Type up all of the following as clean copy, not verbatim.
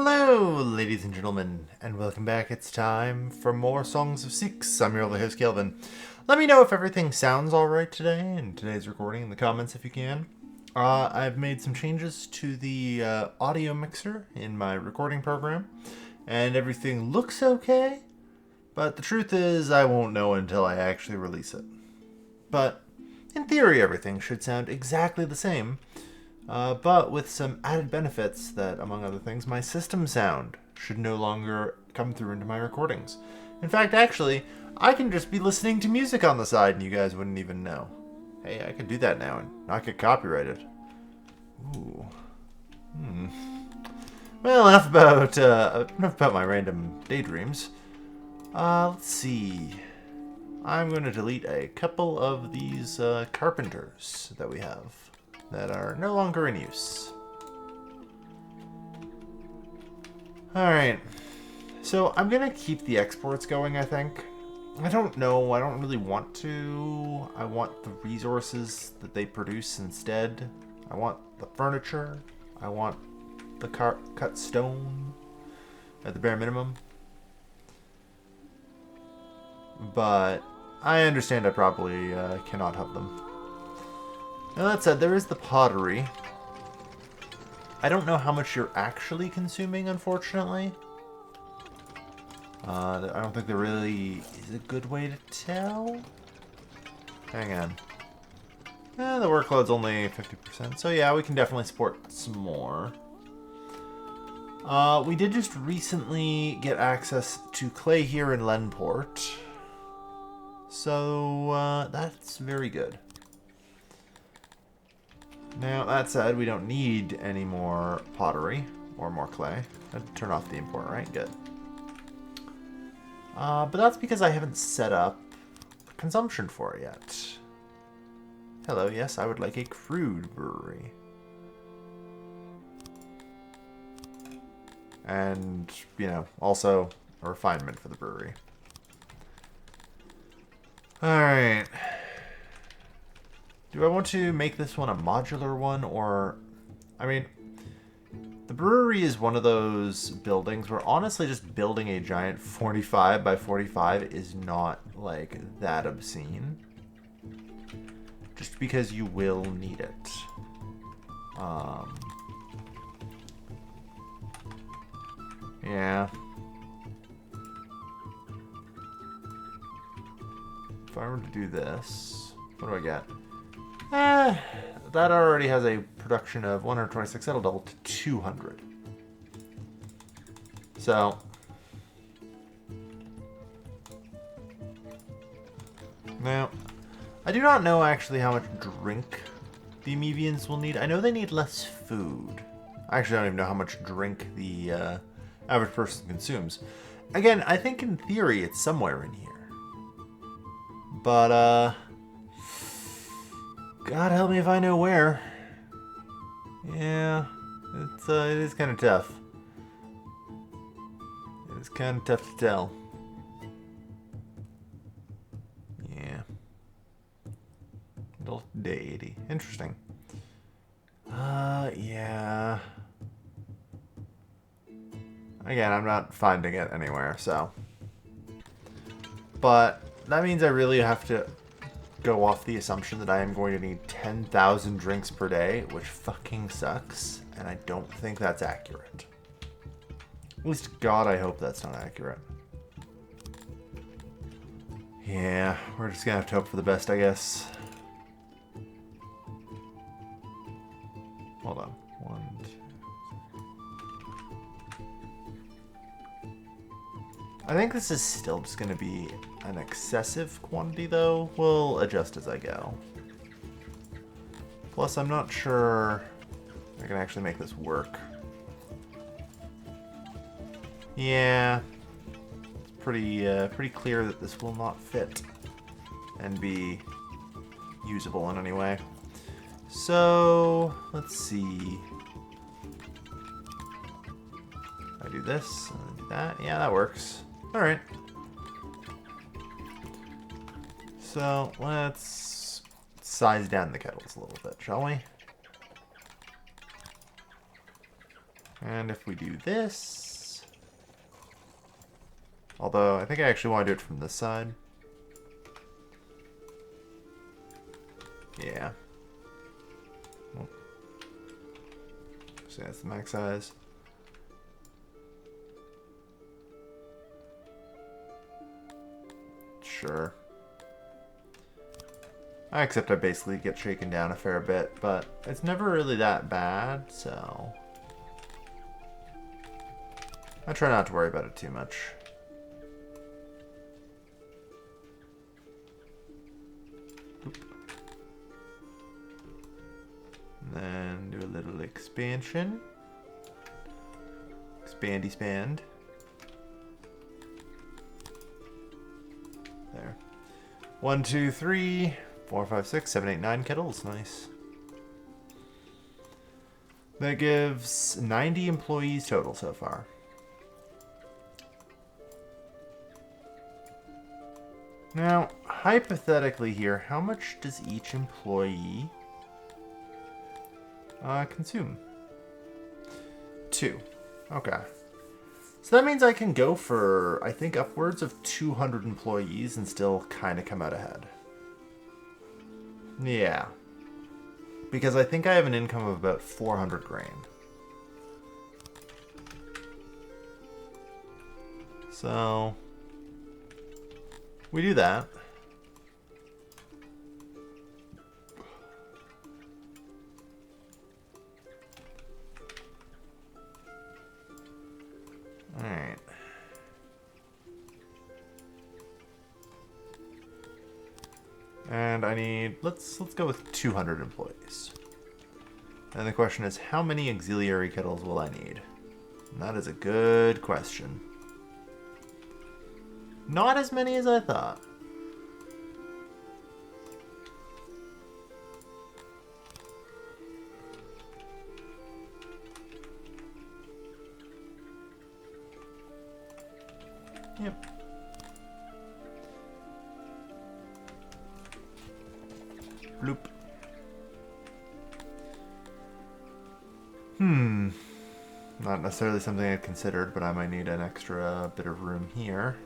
Hello, ladies and gentlemen, and welcome back. It's time for more Songs of Six. I'm your other host, Kelvin. Let me know if everything sounds alright today in today's recording in the comments if you can. I've made some changes to the audio mixer in my recording program, and everything looks okay, but the truth is I won't know until I actually release it. But in theory, everything should sound exactly the same. But with some added benefits that, among other things, my system sound should no longer come through into my recordings. In fact, actually, I can just be listening to music on the side and you guys wouldn't even know. Hey, I could do that now and not get copyrighted. Ooh. Well, enough about my random daydreams. Let's see. I'm going to delete a couple of these carpenters that we have that are no longer in use. Alright, so I'm gonna keep the exports going, I think. I don't know, I don't really want to. I want the resources that they produce instead. I want the furniture. I want the cut stone at the bare minimum. But I understand I probably cannot have them. Now that said, there is the pottery. I don't know how much you're actually consuming, unfortunately. I don't think there really is a good way to tell. Hang on. The workload's only 50%, so yeah, we can definitely support some more. We did just recently get access to clay here in Lenport. So, that's very good. Now, that said, we don't need any more pottery or more clay. I'd turn off the import, right? Good. But that's because I haven't set up consumption for it yet. Hello, yes, I would like a crude brewery. And, you know, also a refinement for the brewery. Alright. Do I want to make this one a modular one, or... I mean, the brewery is one of those buildings where honestly just building a giant 45 by 45 is not, like, that obscene. Just because you will need it. Yeah. If I were to do this, what do I get? That already has a production of 126. That'll double to 200. So, now, I do not know actually how much drink the Amevians will need. I know they need less food. I actually don't even know how much drink the average person consumes. Again, I think in theory it's somewhere in here. But, God help me if I know where. Yeah, it is kind of tough. It is kind of tough to tell. Yeah. Little deity. Interesting. Yeah. Again, I'm not finding it anywhere, so. But that means I really have to go off the assumption that I am going to need 10,000 drinks per day, which fucking sucks, and I don't think that's accurate. At least, God, I hope that's not accurate. Yeah, we're just gonna have to hope for the best, I guess. Hold on. 1, 2. I think this is still just gonna be an excessive quantity, though. We'll adjust as I go. Plus, I'm not sure I can actually make this work. Yeah, it's pretty clear that this will not fit and be usable in any way. So, let's see. I do this, and do that. Yeah, that works. All right. So, let's size down the kettles a little bit, shall we? And if we do this... Although, I think I actually want to do it from this side. Yeah. So that's the max size. Sure. Except I basically get shaken down a fair bit, but it's never really that bad, so... I try not to worry about it too much. Oop. And then do a little expansion. Expandy spand. There. 1, 2, 3, 4, 5, 6, 7, 8, 9 kettles. Nice. That gives 90 employees total so far. Now, hypothetically here, how much does each employee consume? 2. Okay. So that means I can go for, I think, upwards of 200 employees and still kind of come out ahead. Yeah. Because I think I have an income of about 400 grain. So... we do that. Alright. And I need, let's go with 200 employees. And the question is, how many auxiliary kettles will I need? And that is a good question. Not as many as I thought. Yep. Bloop. Not necessarily something I'd considered, but I might need an extra bit of room here.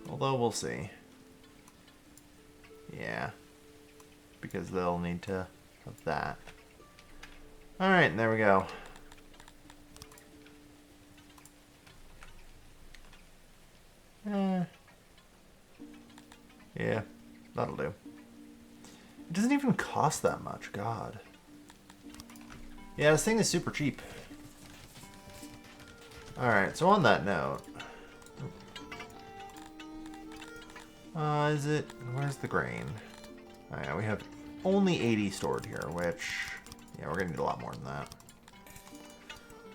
Although we'll see. Yeah. Because they'll need to have that. Alright, there we go. Yeah, that'll do. It doesn't even cost that much, God. Yeah, this thing is super cheap. Alright, so on that note... is it... where's the grain? Oh yeah, we have only 80 stored here, which... yeah, we're gonna need a lot more than that.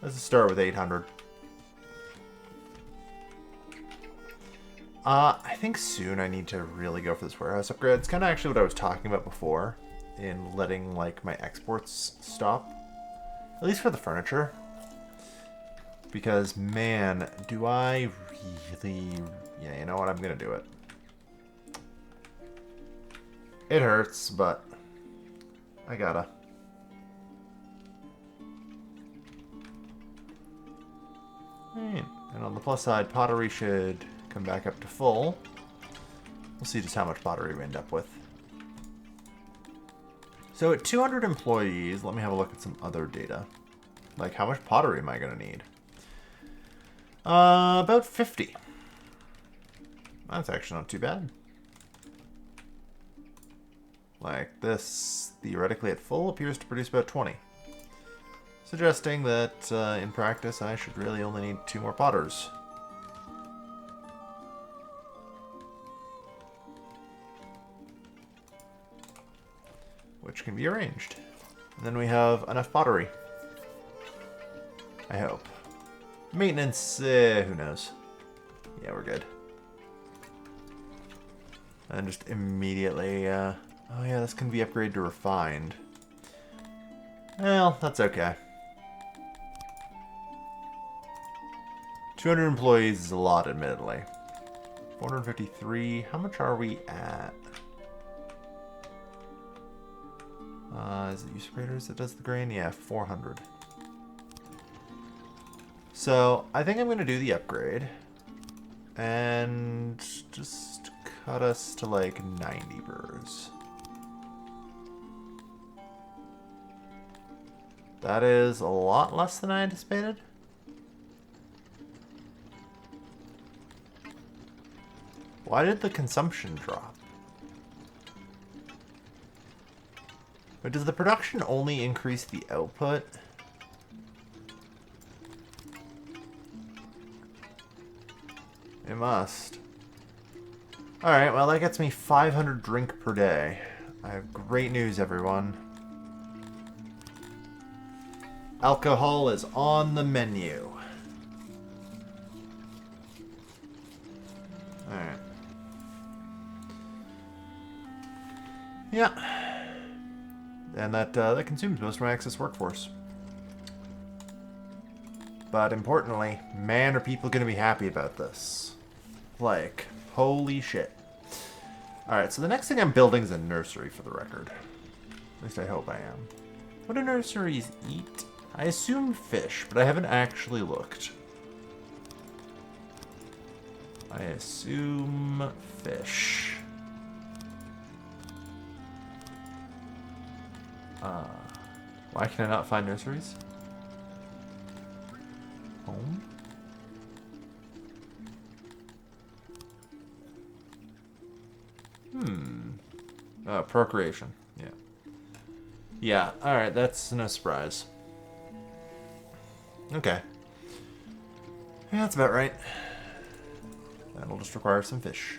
Let's start with 800. I think soon I need to really go for this warehouse upgrade. It's kind of actually what I was talking about before in letting, like, my exports stop. At least for the furniture. Because, man, do I really... yeah, you know what? I'm gonna do it. It hurts, but I gotta. Right. And on the plus side, pottery should come back up to full. We'll see just how much pottery we end up with. So at 200 employees, let me have a look at some other data. Like, how much pottery am I going to need? About 50. That's actually not too bad. Like, this, theoretically at full, appears to produce about 20. Suggesting that, in practice, I should really only need 2 more potters. Which can be arranged. And then we have enough pottery. I hope. Maintenance, who knows. Yeah, we're good. And just immediately, oh yeah, this can be upgraded to refined. Well, that's okay. 200 employees is a lot, admittedly. 453, how much are we at? Is it usurpators that does the grain? Yeah, 400. So I think I'm going to do the upgrade and just cut us to like 90 brrrs. That is a lot less than I anticipated. Why did the consumption drop? But does the production only increase the output? It must. Alright, well that gets me 500 drink per day. I have great news, everyone. Alcohol is on the menu. Alright. Yeah. And that consumes most of my excess workforce. But importantly, man, are people going to be happy about this. Like, holy shit. Alright, so the next thing I'm building is a nursery, for the record. At least I hope I am. What do nurseries eat? I assume fish, but I haven't actually looked. I assume fish. Why can I not find nurseries? Home? Procreation. Yeah. Yeah, alright, that's no surprise. Okay. Yeah, that's about right. That'll just require some fish.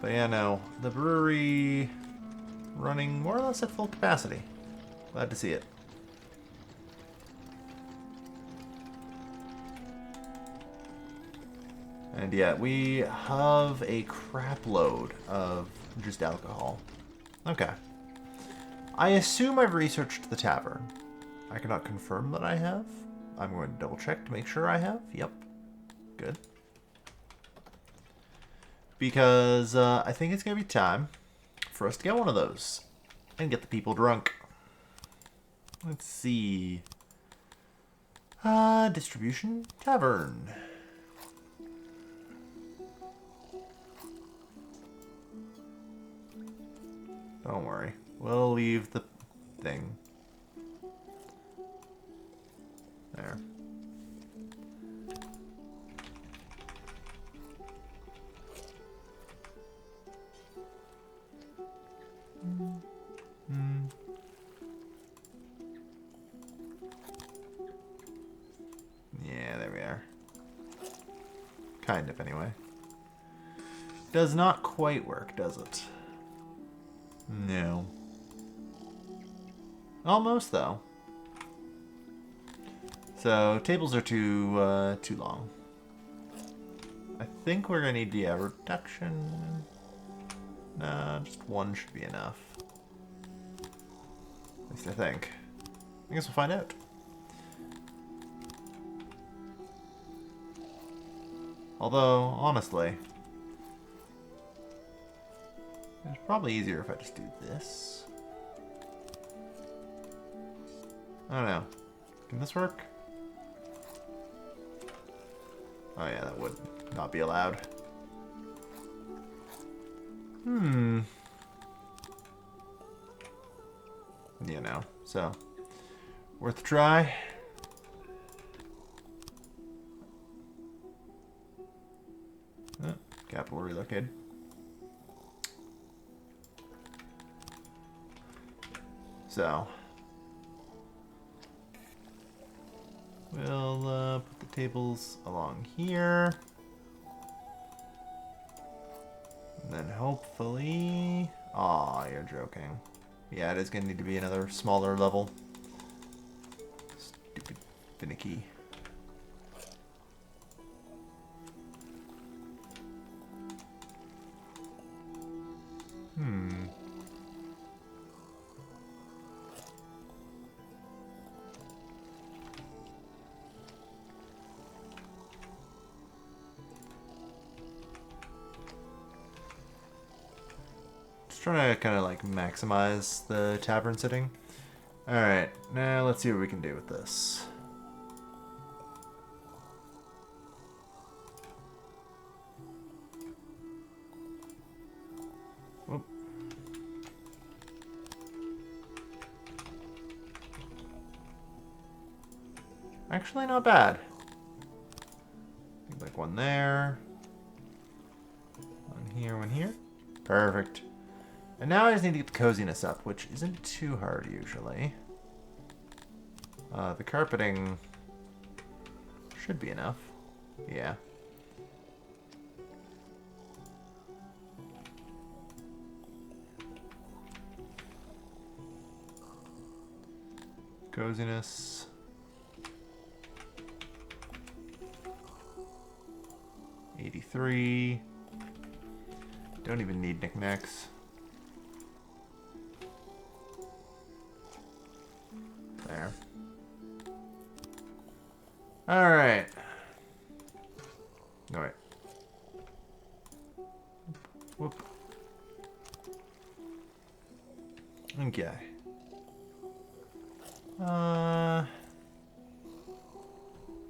But yeah, no. The brewery running more or less at full capacity. Glad to see it. And yeah, we have a crap load of just alcohol. Okay. I assume I've researched the tavern. I cannot confirm that I have. I'm going to double check to make sure I have. Yep. Good. Because I think it's going to be time for us to get one of those and get the people drunk. Let's see. Distribution tavern. Don't worry. We'll leave the thing. There. Yeah, there we are. Kind of, anyway. Does not quite work, does it? No. Almost, though. So, tables are too long. I think we're gonna need, yeah, reduction. Nah, just one should be enough. At least I think. I guess we'll find out. Although, honestly, it's probably easier if I just do this. I don't know. Can this work? Oh yeah, that would not be allowed. You know, so worth a try. Capital relocated. So we'll put the tables along here. And then hopefully... Aw, you're joking. Yeah, it is going to need to be another smaller level. Stupid finicky. trying to kind of like maximize the tavern sitting. Alright, now let's see what we can do with this. Whoop. Actually, not bad. Like one there. One here, one here. Perfect. And now I just need to get the coziness up, which isn't too hard usually. The carpeting should be enough. Yeah. Coziness. $83. Don't even need knickknacks. There. Alright. No, wait. Whoop. Okay.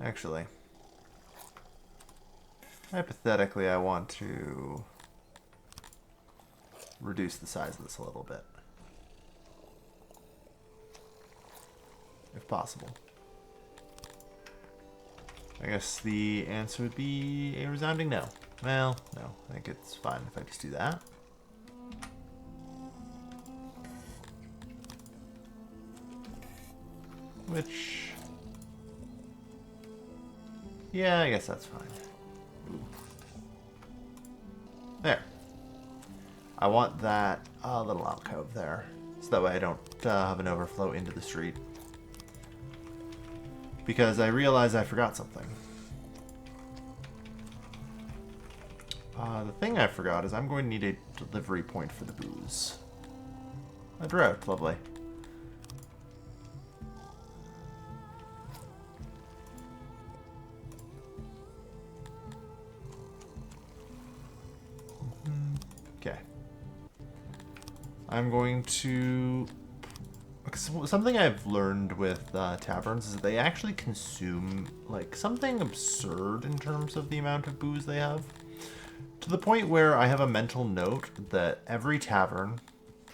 Actually. Hypothetically, I want to reduce the size of this a little bit. If possible. I guess the answer would be a resounding no. Well, no. I think it's fine if I just do that. Which... yeah, I guess that's fine. Ooh. There. I want that little alcove there. So that way I don't have an overflow into the street. Because I realize I forgot something. The thing I forgot is I'm going to need a delivery point for the booze. A drought, lovely. Okay. I'm going to... something I've learned with taverns is that they actually consume like something absurd in terms of the amount of booze they have. To the point where I have a mental note that every tavern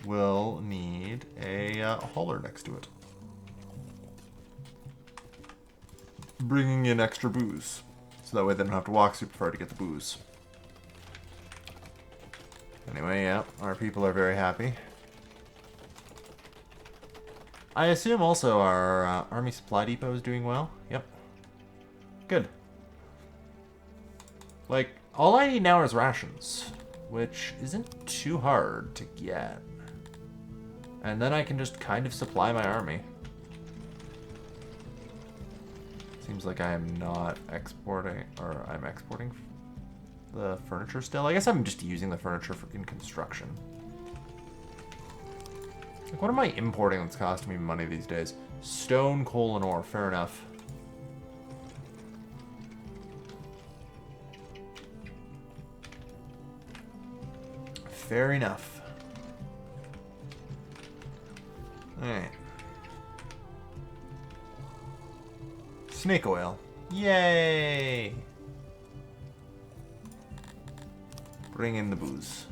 will need a hauler next to it. Bringing in extra booze. So that way they don't have to walk super far to get the booze. Anyway, yeah, our people are very happy. I assume also our army supply depot is doing well. Yep. Good. Like, all I need now is rations, which isn't too hard to get. And then I can just kind of supply my army. Seems like I am not exporting, or I'm exporting the furniture still. I guess I'm just using the furniture in construction. Like, what am I importing that's costing me money these days? Stone, coal, and ore. Fair enough. Fair enough. Alright. Snake oil. Yay! Bring in the booze.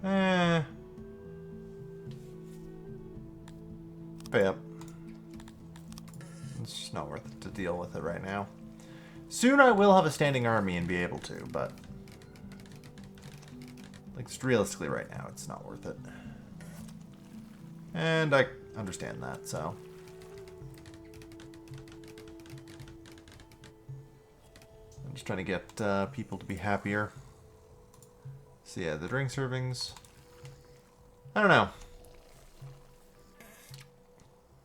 Pay up. It's just not worth it to deal with it right now. Soon I will have a standing army and be able to, but... like, just realistically right now, it's not worth it. And I understand that, so... I'm just trying to get people to be happier. So yeah, the drink servings... I don't know.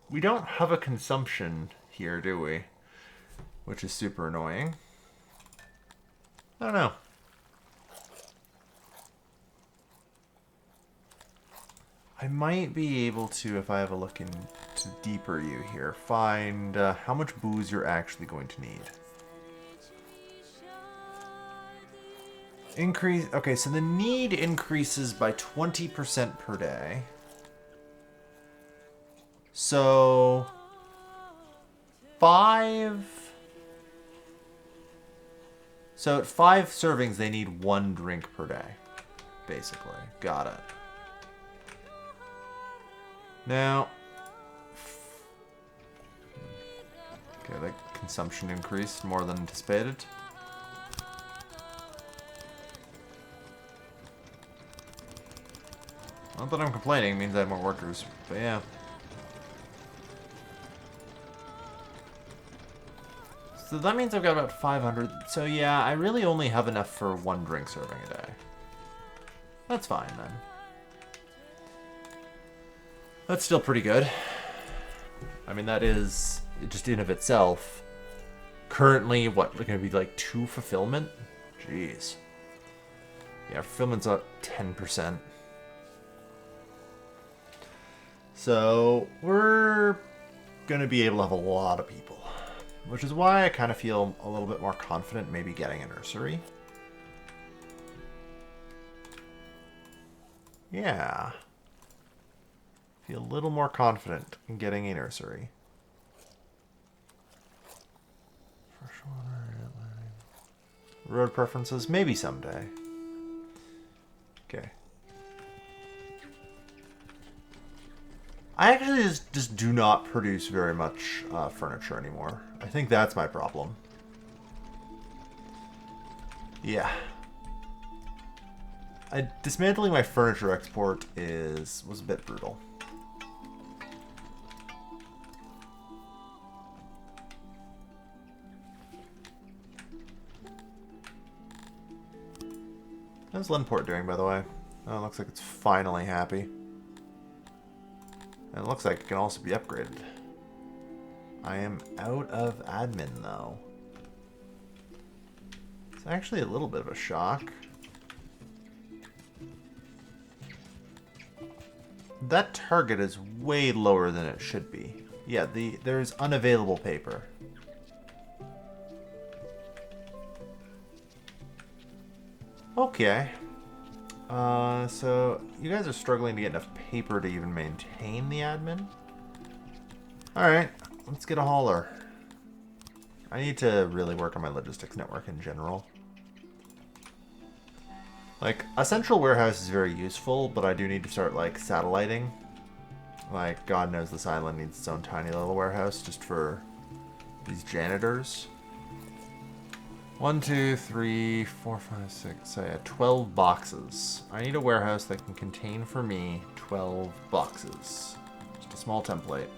We don't have a consumption here, do we? Which is super annoying. I don't know. I might be able to, if I have a look into deeper you here, find how much booze you're actually going to need. Increase. Okay, so the need increases by 20% per day. So 5. So at 5 servings, they need 1 drink per day, basically. Got it. Now, okay, that consumption increased more than anticipated. Not that I'm complaining, it means I have more workers, but yeah. So that means I've got about 500. So yeah, I really only have enough for 1 drink serving a day. That's fine then. That's still pretty good. I mean, that is, just in of itself, currently, what, going to be like 2 fulfillment? Jeez. Yeah, fulfillment's up 10%. So, we're going to be able to have a lot of people. Which is why I kind of feel a little bit more confident maybe getting a nursery. Yeah. Feel a little more confident in getting a nursery. Freshwater, road preferences, maybe someday. Okay. I actually just do not produce very much furniture anymore. I think that's my problem. Yeah. Dismantling my furniture export was a bit brutal. How's Linport doing, by the way? Oh, it looks like it's finally happy. And it looks like it can also be upgraded. I am out of admin, though. It's actually a little bit of a shock. That target is way lower than it should be. Yeah, there's unavailable paper. Okay. So you guys are struggling to get enough paper to even maintain the admin? Alright, let's get a hauler. I need to really work on my logistics network in general. Like, a central warehouse is very useful, but I do need to start, like, satelliting. Like, God knows this island needs its own tiny little warehouse just for these janitors. 1, 2, 3, 4, 5, 6, so yeah, 12 boxes. I need a warehouse that can contain for me 12 boxes. Just a small template.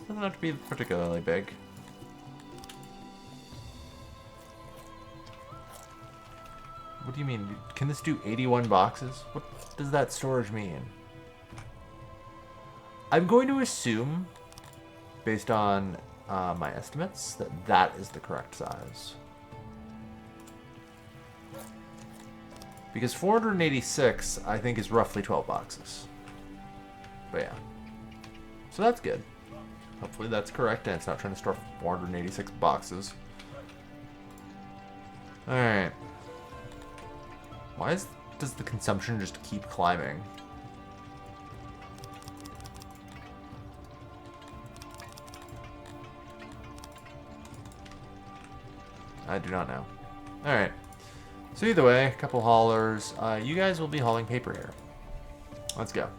Doesn't have to be particularly big. What do you mean? Can this do 81 boxes? What does that storage mean? I'm going to assume, based on my estimates, that that is the correct size. Because 486, I think, is roughly 12 boxes. But yeah. So that's good. Hopefully that's correct, and it's not trying to store 486 boxes. Alright. Why does the consumption just keep climbing? I do not know. Alright. So either way, a couple haulers. You guys will be hauling paper here. Let's go.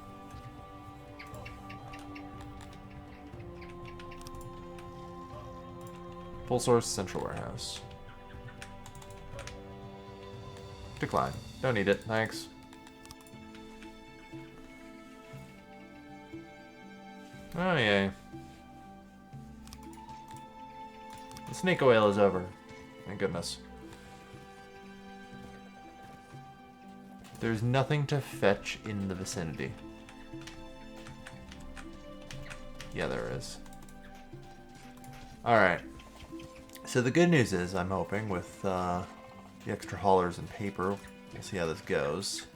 Full source central warehouse. Decline. Don't need it. Thanks. Oh, yay. The snake oil is over. Thank goodness. There's nothing to fetch in the vicinity. Yeah, there is. Alright. So the good news is, I'm hoping, with the extra haulers and paper, we'll see how this goes.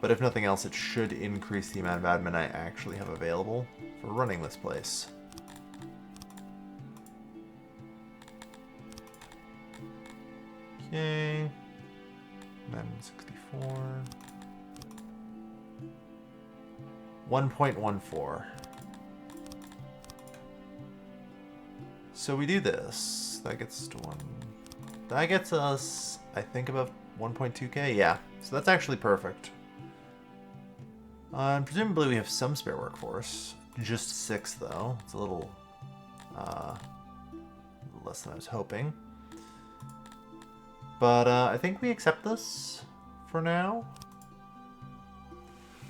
But if nothing else, it should increase the amount of admin I actually have available for running this place. Okay. 964. 1.14. So we do this. That gets to one. That gets us, I think, about 1.2k. Yeah. So that's actually perfect. And presumably we have some spare workforce. Just 6, though. It's a little less than I was hoping. But I think we accept this for now.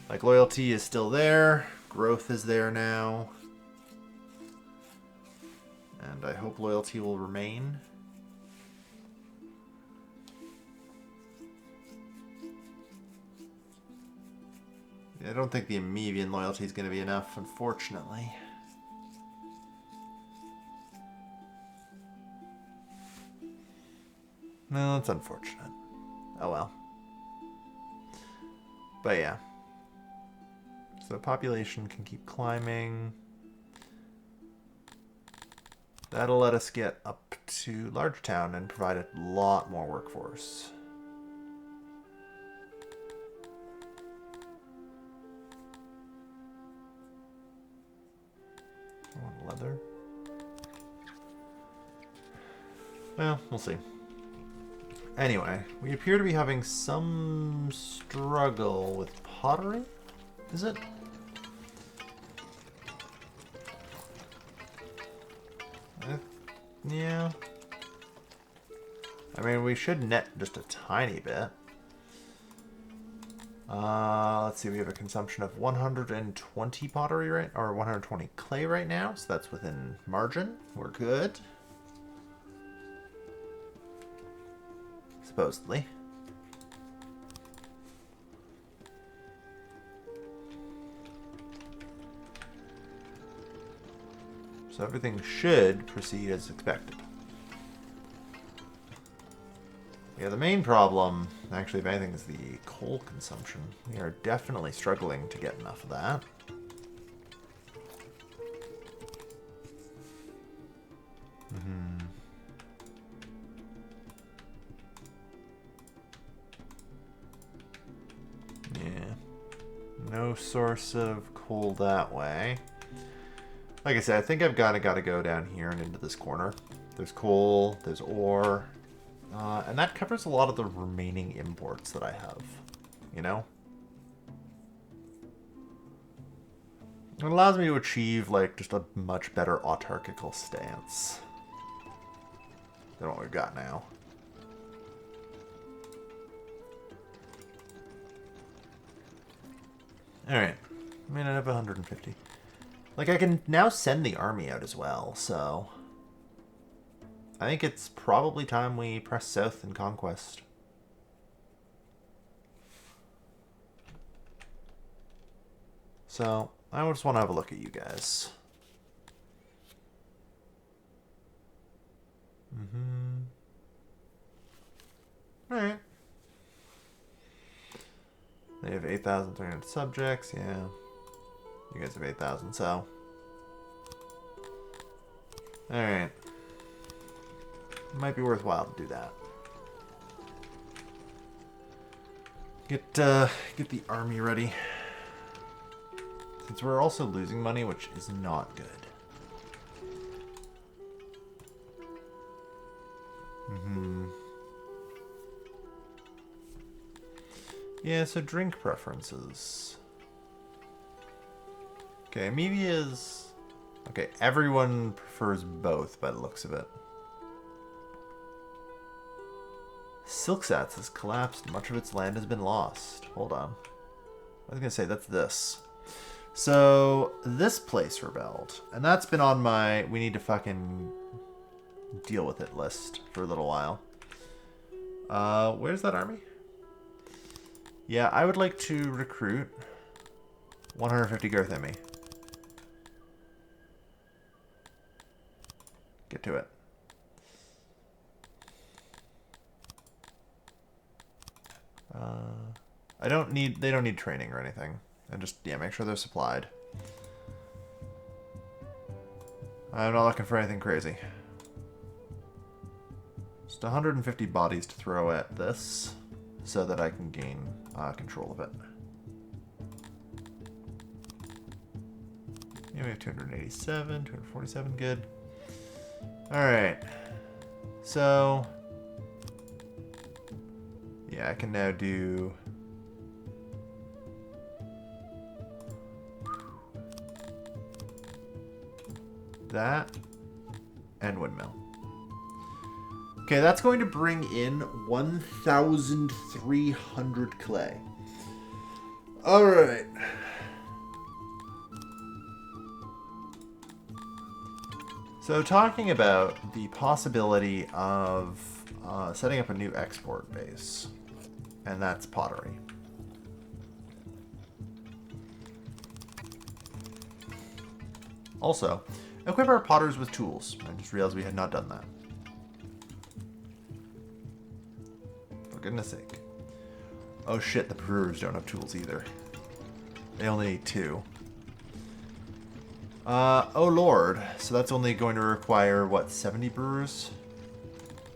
Like, loyalty is still there. Growth is there now. And I hope loyalty will remain. I don't think the Amevian loyalty is going to be enough, unfortunately. No, that's unfortunate. Oh well. But yeah. So population can keep climbing. That'll let us get up to Large Town and provide a lot more workforce. I want leather. Well, we'll see. Anyway, we appear to be having some struggle with pottery. Is it? Yeah. I mean, we should net just a tiny bit. Let's see, we have a consumption of 120 pottery right, or 120 clay right now, so that's within margin. We're good. Supposedly. So everything should proceed as expected. Yeah, the main problem, actually, if anything, is the coal consumption. We are definitely struggling to get enough of that. Yeah. No source of coal that way. Like I said, I think I've got to go down here and into this corner. There's coal, there's ore, and that covers a lot of the remaining imports that I have, you know? It allows me to achieve, like, just a much better autarchical stance than what we've got now. Alright. I mean, I have 150. Like, I can now send the army out as well, so I think it's probably time we press south in conquest. So, I just want to have a look at you guys. Alright. They have 8,300 subjects, yeah. You guys have 8,000, so. Alright. Might be worthwhile to do that. Get the army ready. Since we're also losing money, which is not good. Yeah, so drink preferences. Okay, Amevians. Okay, everyone prefers both by the looks of it. Silksats has collapsed. Much of its land has been lost. Hold on. I was gonna say, that's this. So, this place rebelled. And that's been on my we need to fucking deal with it list for a little while. Where's that army? Yeah, I would like to recruit 150 Girthemi. Get to it. They don't need training or anything. And just, yeah, make sure they're supplied. I'm not looking for anything crazy. Just 150 bodies to throw at this so that I can gain control of it. Yeah, we have 287, 247, good. Alright. So, yeah, I can now do... that and windmill. Okay, that's going to bring in 1,300 clay. Alright. So talking about the possibility of setting up a new export base, and that's pottery. Also, equip our potters with tools. I just realized we had not done that. For goodness sake. Oh shit, the brewers don't have tools either. They only need 2. Oh lord. So that's only going to require, what, 70 brewers?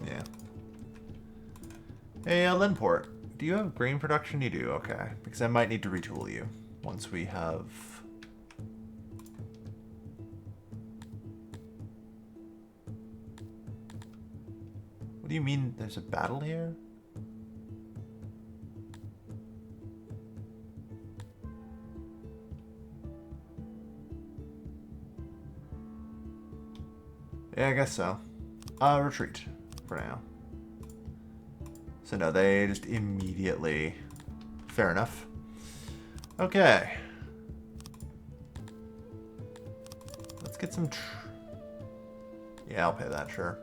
Yeah. Hey, Linport. Do you have grain production? You do, okay. Because I might need to retool you once we have... What do you mean there's a battle here? Yeah, I guess so. Retreat for now. So no, they just immediately... Fair enough. Okay. Let's get some... Yeah, I'll pay that, sure.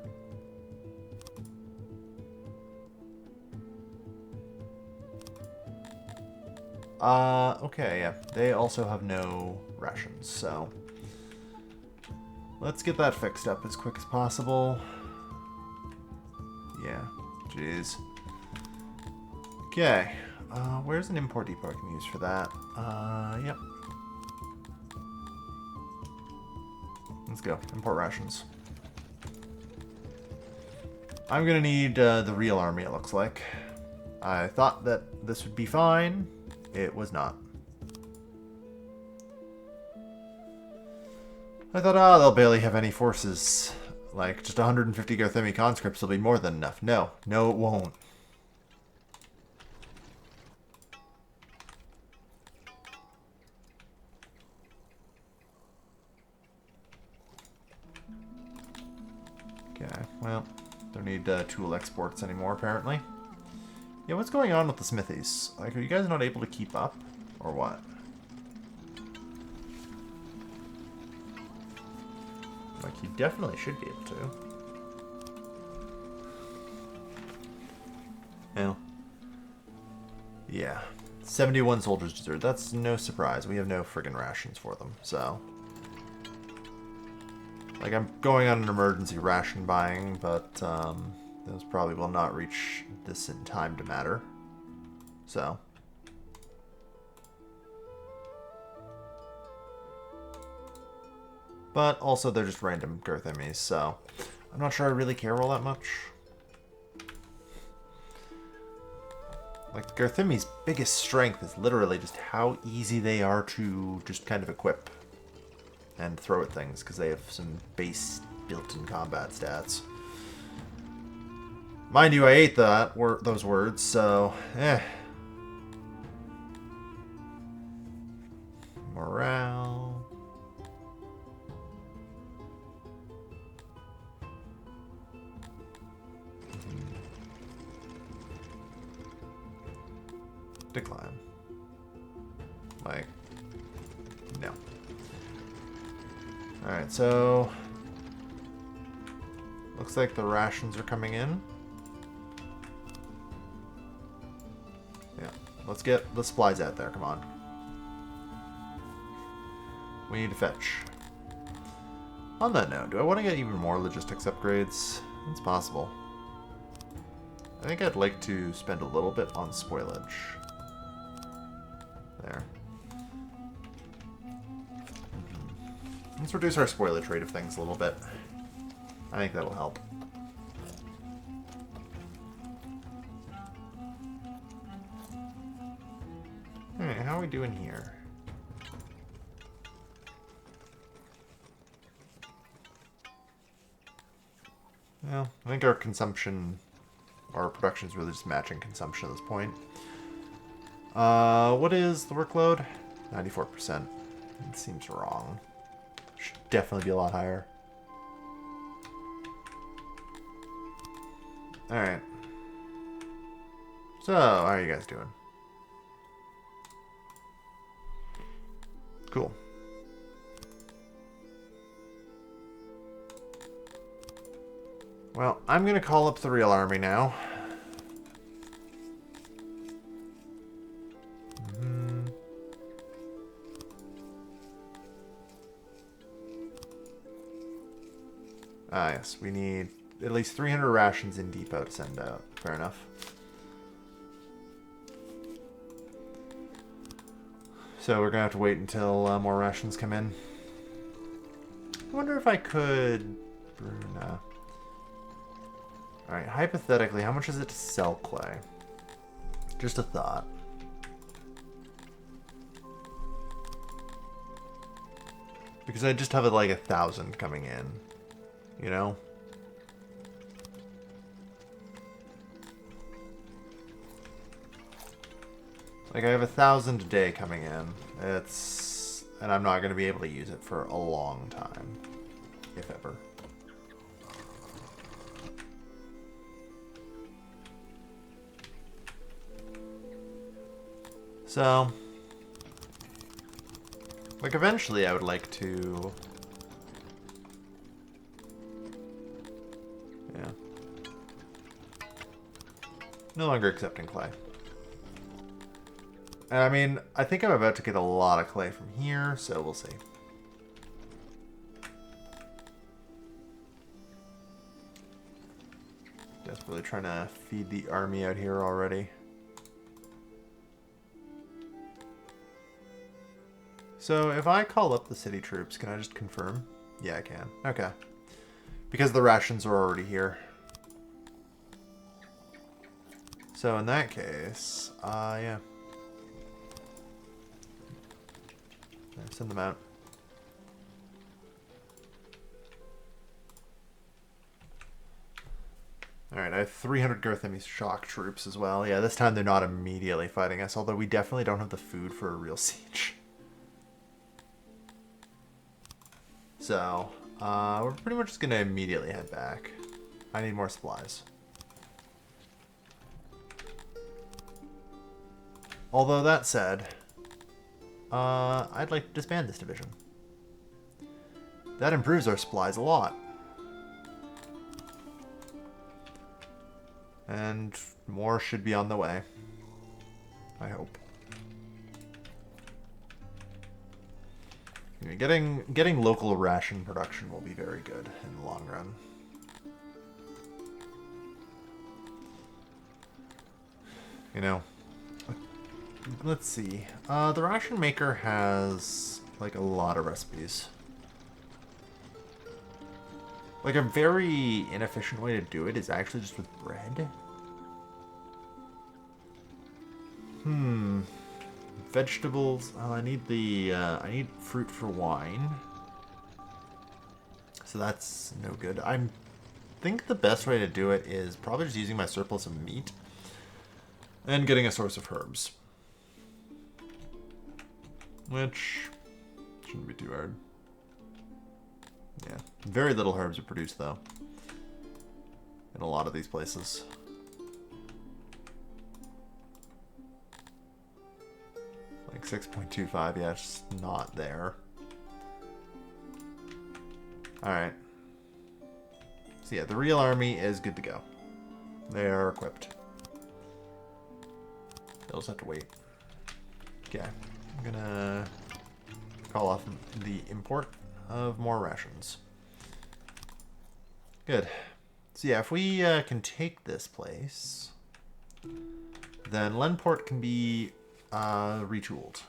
Okay, yeah. They also have no rations, so... Let's get that fixed up as quick as possible. Yeah, jeez. Okay, where's an import depot I can use for that? Yep. Let's go, import rations. I'm gonna need the real army, it looks like. I thought that this would be fine. It was not. I thought, they'll barely have any forces. Like, just 150 Garthemi conscripts will be more than enough. No. No, it won't. Okay, well, don't need tool exports anymore, apparently. Yeah, what's going on with the smithies? Like, are you guys not able to keep up? Or what? Like, you definitely should be able to. Well. Yeah. 71 soldiers deserted. That's no surprise. We have no friggin' rations for them, so... Like, I'm going on an emergency ration buying, but, those probably will not reach this in time to matter. So... But also they're just random girth enemies, so I'm not sure I really care all that much. Like, Garthemi's biggest strength is literally just how easy they are to just kind of equip and throw at things, because they have some base built-in combat stats. Mind you, I ate those words, so Morale. Decline. Like, no. Alright, so... Looks like the rations are coming in. Yeah, let's get the supplies out there, come on. We need to fetch. On that note, do I want to get even more logistics upgrades? It's possible. I think I'd like to spend a little bit on spoilage. There. Let's reduce our spoilage rate of things a little bit. I think that'll help. Alright, how are we doing here? Well, I think our consumption, our production is really just matching consumption at this point. What is the workload? 94%. It seems wrong. Should definitely be a lot higher. Alright. So, how are you guys doing? Cool. Well, I'm going to call up the real army now. Ah, yes, we need at least 300 rations in depot to send out. Fair enough. So we're gonna have to wait until more rations come in. I wonder if I could... Bruna. Alright, hypothetically, how much is it to sell clay? Just a thought. Because I just have like 1,000 coming in. You know? Like I have 1,000 a day coming in. And I'm not going to be able to use it for a long time. If ever. So, like eventually I would like to... Yeah. No longer accepting clay. I mean, I think I'm about to get a lot of clay from here, so we'll see. Desperately trying to feed the army out here already. So if I call up the city troops, can I just confirm? Yeah, I can. Okay. Because the rations are already here. So in that case, yeah. Send them out. Alright, I have 300 Garthemi shock troops as well. Yeah, this time they're not immediately fighting us, although we definitely don't have the food for a real siege. So, we're pretty much just going to immediately head back. I need more supplies. Although that said, I'd like to disband this division. That improves our supplies a lot. And more should be on the way. I hope. Getting local ration production will be very good in the long run. You know, let's see. The ration maker has like a lot of recipes. Like a very inefficient way to do it is actually just with bread. Vegetables. Oh, I need the I need fruit for wine. So that's no good. I think the best way to do it is probably just using my surplus of meat and getting a source of herbs. Which shouldn't be too hard. Yeah, very little herbs are produced though in a lot of these places. Like 6.25, yeah, it's just not there. Alright. So yeah, the real army is good to go. They are equipped. They'll just have to wait. Okay, I'm gonna call off the import of more rations. Good. So yeah, if we can take this place, then Lenport can be retooled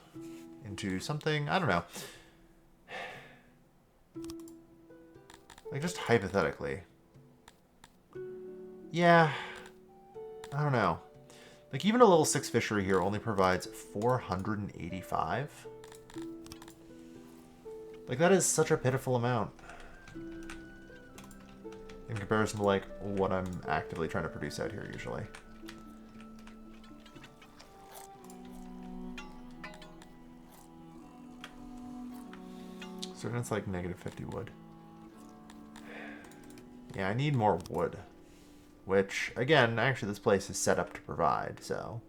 into something, I don't know. Like, just hypothetically. Yeah. I don't know. Like, even a level 6 fishery here only provides 485. Like, that is such a pitiful amount. In comparison to, like, what I'm actively trying to produce out here, usually. So then it's like negative 50 wood. Yeah, I need more wood. Which, again, actually this place is set up to provide, so...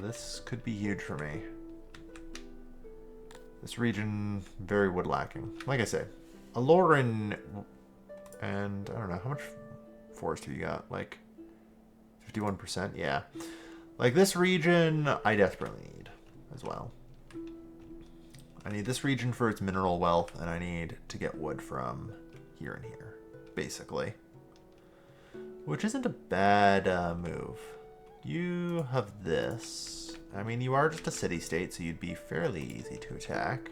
this could be huge for me. This region, very wood lacking. Like I said, Aloran and I don't know, how much forestry you got? Like 51%? Yeah. Like this region, I desperately need as well. I need this region for its mineral wealth, and I need to get wood from here and here, basically. Which isn't a bad move. You have this. I mean, you are just a city-state, so you'd be fairly easy to attack.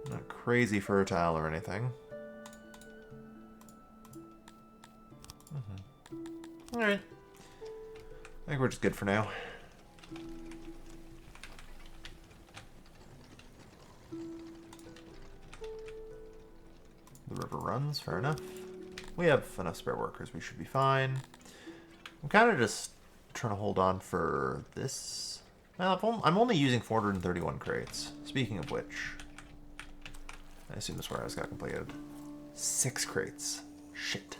Not crazy fertile or anything. Alright. I think we're just good for now. The river runs, fair enough. We have enough spare workers, we should be fine. I'm kind of just trying to hold on for this. Well, I'm only using 431 crates. Speaking of which, I assume this warehouse got completed. 6 crates. Shit.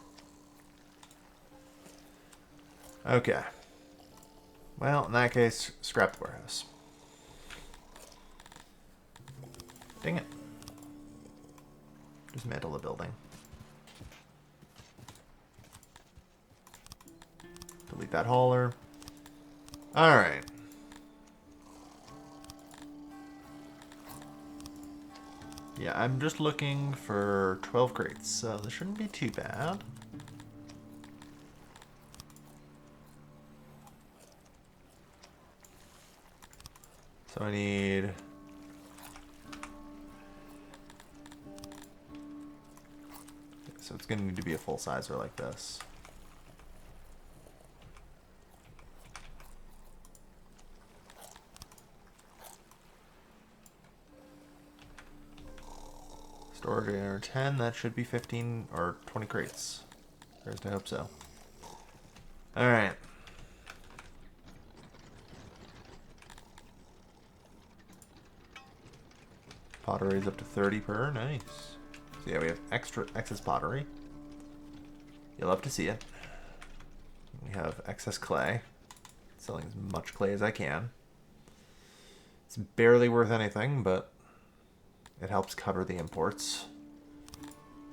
Okay. Well, in that case, scrap the warehouse. Dang it. Dismantle the building. Delete that hauler. Alright. Yeah, I'm just looking for 12 crates, so this shouldn't be too bad. So I need... So it's going to need to be a full sizer like this. Storage area 10, that should be 15 or 20 crates. First, I hope so. Alright. Pottery is up to 30 per. Nice. So yeah, we have excess pottery. You'll love to see it. We have excess clay. Selling as much clay as I can. It's barely worth anything, but it helps cover the imports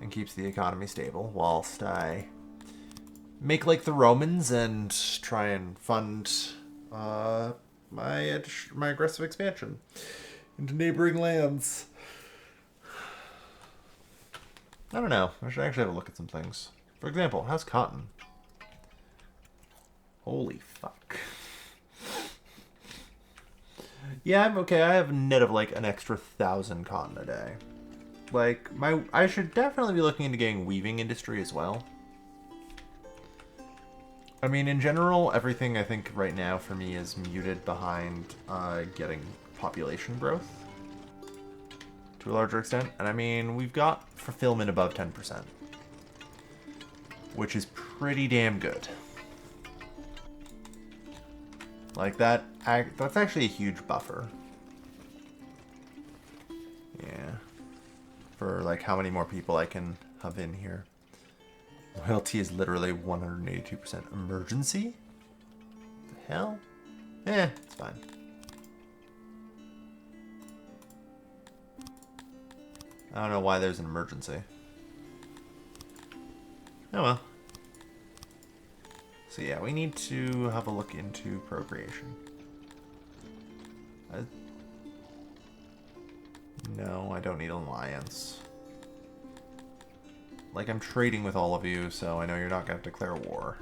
and keeps the economy stable whilst I make like the Romans and try and fund my aggressive expansion into neighboring lands. I don't know. I should actually have a look at some things. For example, how's cotton? Holy fuck. Yeah, I'm okay. I have a net of like an extra 1,000 cotton a day. Like, I should definitely be looking into getting weaving industry as well. I mean, in general, everything I think right now for me is muted behind getting population growth to a larger extent. And I mean, we've got fulfillment above 10%, which is pretty damn good. Like that's actually a huge buffer. Yeah. For like how many more people I can have in here. Loyalty is literally 182% emergency? The hell? Eh, it's fine. I don't know why there's an emergency. Oh well. So yeah, we need to have a look into procreation. No, I don't need an alliance. Like, I'm trading with all of you, so I know you're not going to declare war.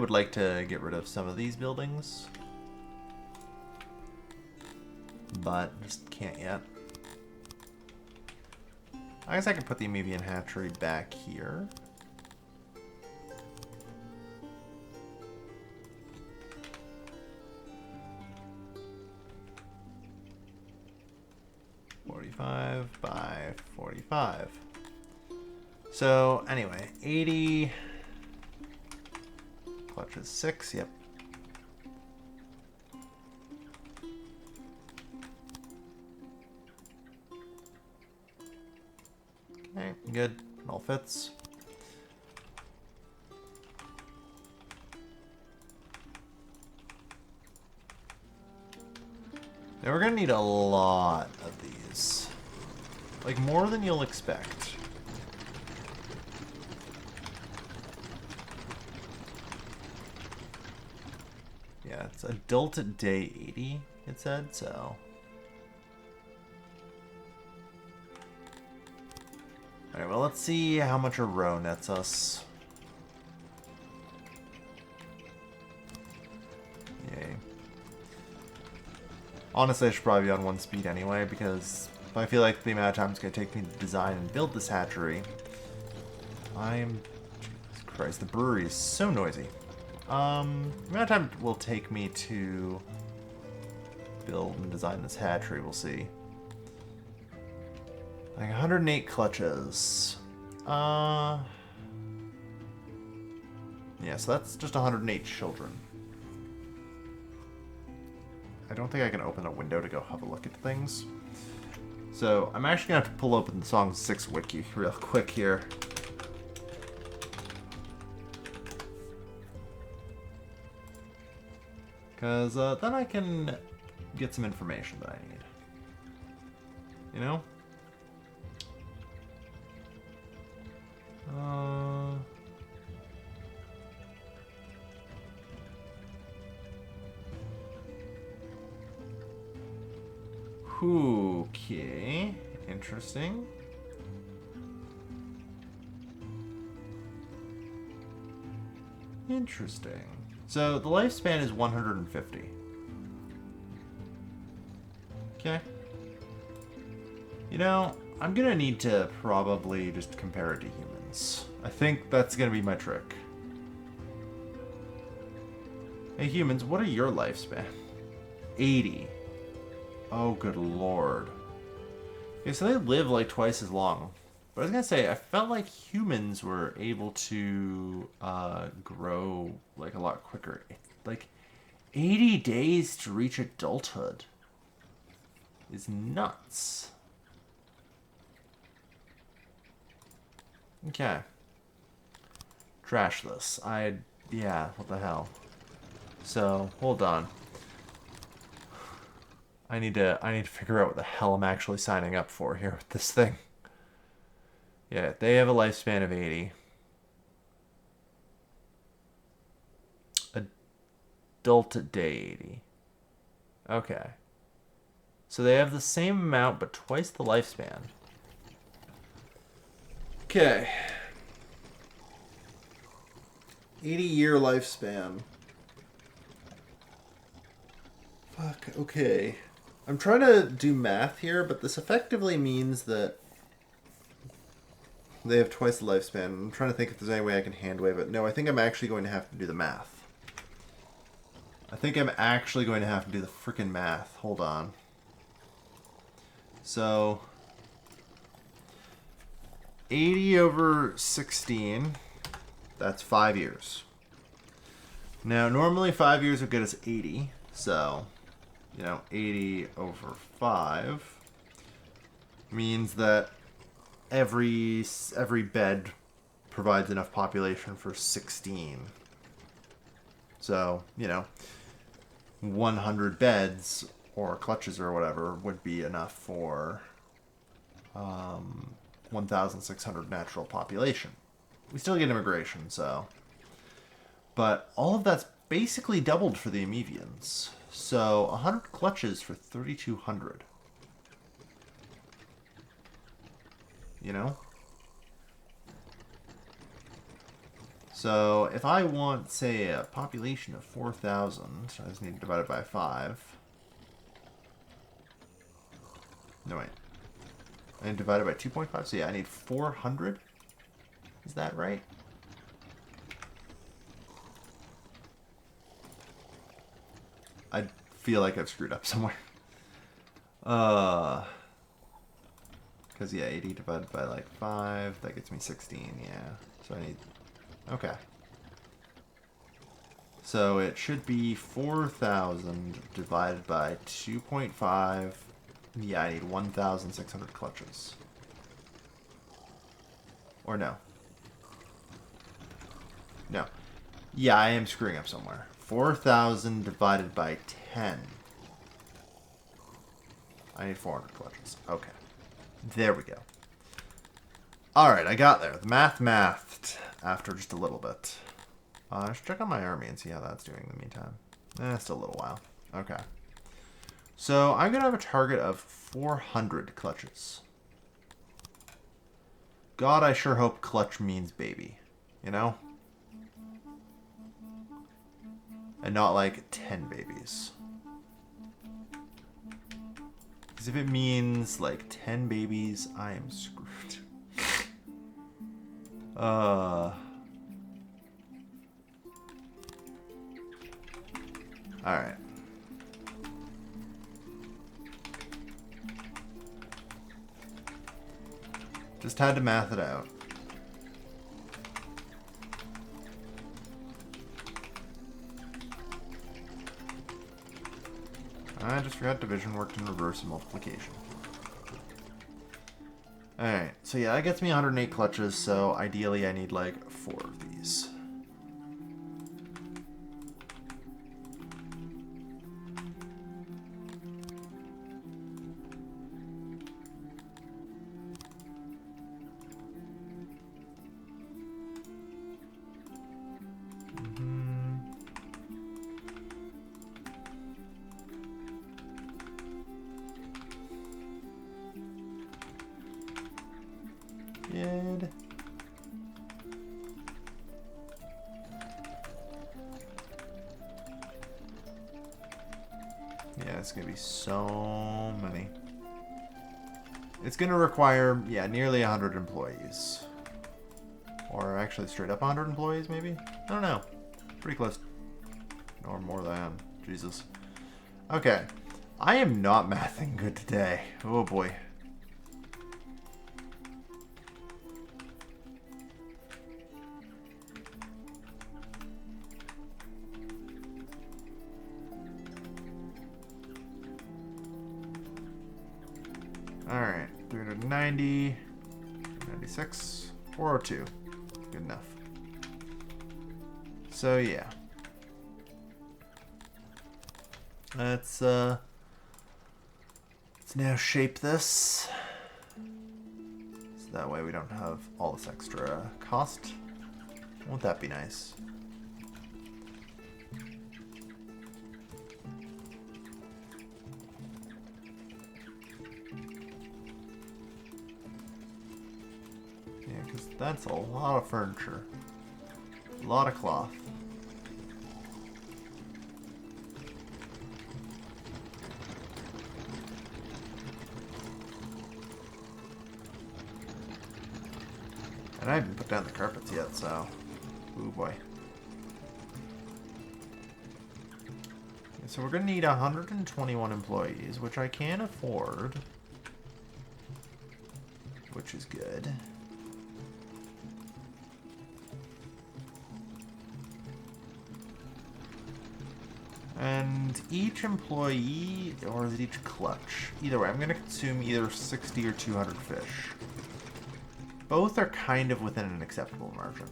would like to get rid of some of these buildings, but just can't yet. I guess I could put the Amevian hatchery back here. By 45. So anyway, 80 clutches 6, yep. Okay, good. All fits. Now we're gonna need a lot of these. Like, more than you'll expect. Yeah, it's adult at day 80, it said, so. Alright, well, let's see how much a row nets us. Yay. Honestly, I should probably be on 1 speed anyway, because I feel like the amount of time it's going to take me to design and build this hatchery. Jesus Christ, the brewery is so noisy. The amount of time it will take me to build and design this hatchery, we'll see. Like 108 clutches. Yeah, so that's just 108 children. I don't think I can open a window to go have a look at things. So I'm actually going to have to pull open the Songs 6 wiki real quick here. Because then I can get some information that I need. You know? Okay, interesting. Interesting. So the lifespan is 150. Okay. You know, I'm gonna need to probably just compare it to humans. I think that's gonna be my trick. Hey humans, what are your lifespan? 80. Oh, good lord. Okay, so they live like twice as long. But I was gonna say, I felt like humans were able to grow like a lot quicker. Like 80 days to reach adulthood is nuts. Okay. Trash this. Yeah, what the hell. So, hold on. I need to figure out what the hell I'm actually signing up for here with this thing. Yeah, they have a lifespan of 80. Adult at day 80. Okay. So they have the same amount, but twice the lifespan. Okay. 80-year lifespan. Fuck, okay. I'm trying to do math here, but this effectively means that they have twice the lifespan. I'm trying to think if there's any way I can hand wave it. No, I think I'm actually going to have to do the math. I think I'm actually going to have to do the freaking math. Hold on. So, 80 over 16, that's 5 years. Now, normally 5 years would get us 80, so, you know, 80 over 5 means that every bed provides enough population for 16. So, you know, 100 beds or clutches or whatever would be enough for 1,600 natural population. We still get immigration, so. But all of that's basically doubled for the Amevians. So 100 clutches for 3,200. You know? So if I want, say, a population of 4,000, I just need to divide it by 5. No, wait. I need to divide it by 2.5, so yeah, I need 400. Is that right? I feel like I've screwed up somewhere. Because, yeah, 80 divided by, like, 5, that gets me 16, yeah. So I need... Okay. So it should be 4,000 divided by 2.5. Yeah, I need 1,600 clutches. Or no. No. Yeah, I am screwing up somewhere. 4,000 divided by 10. I need 400 clutches. Okay. There we go. Alright, I got there. The mathed after just a little bit. I should check on my army and see how that's doing in the meantime. Still a little while. Okay. So I'm going to have a target of 400 clutches. God, I sure hope clutch means baby. You know? And not like 10 babies. Because if it means like 10 babies, I am screwed. Alright. Just had to math it out. I just forgot division worked in reverse and multiplication. Alright, so yeah, that gets me 108 clutches, so ideally I need like 4 of these. Good. Yeah, it's gonna be so many. It's gonna require, yeah, nearly 100 employees. Or actually straight up 100 employees, maybe? I don't know. Pretty close. Or more than. Jesus. Okay. I am not mathing good today. Oh boy. Alright, 390, 96, 402. Good enough. So yeah. Let's now shape this. So that way we don't have all this extra cost. Won't that be nice? Because that's a lot of furniture. A lot of cloth. And I haven't put down the carpets yet, so... Ooh boy. So we're going to need 121 employees, which I can afford. Which is good. And each employee, or is it each clutch? Either way, I'm going to consume either 60 or 200 fish. Both are kind of within an acceptable margin.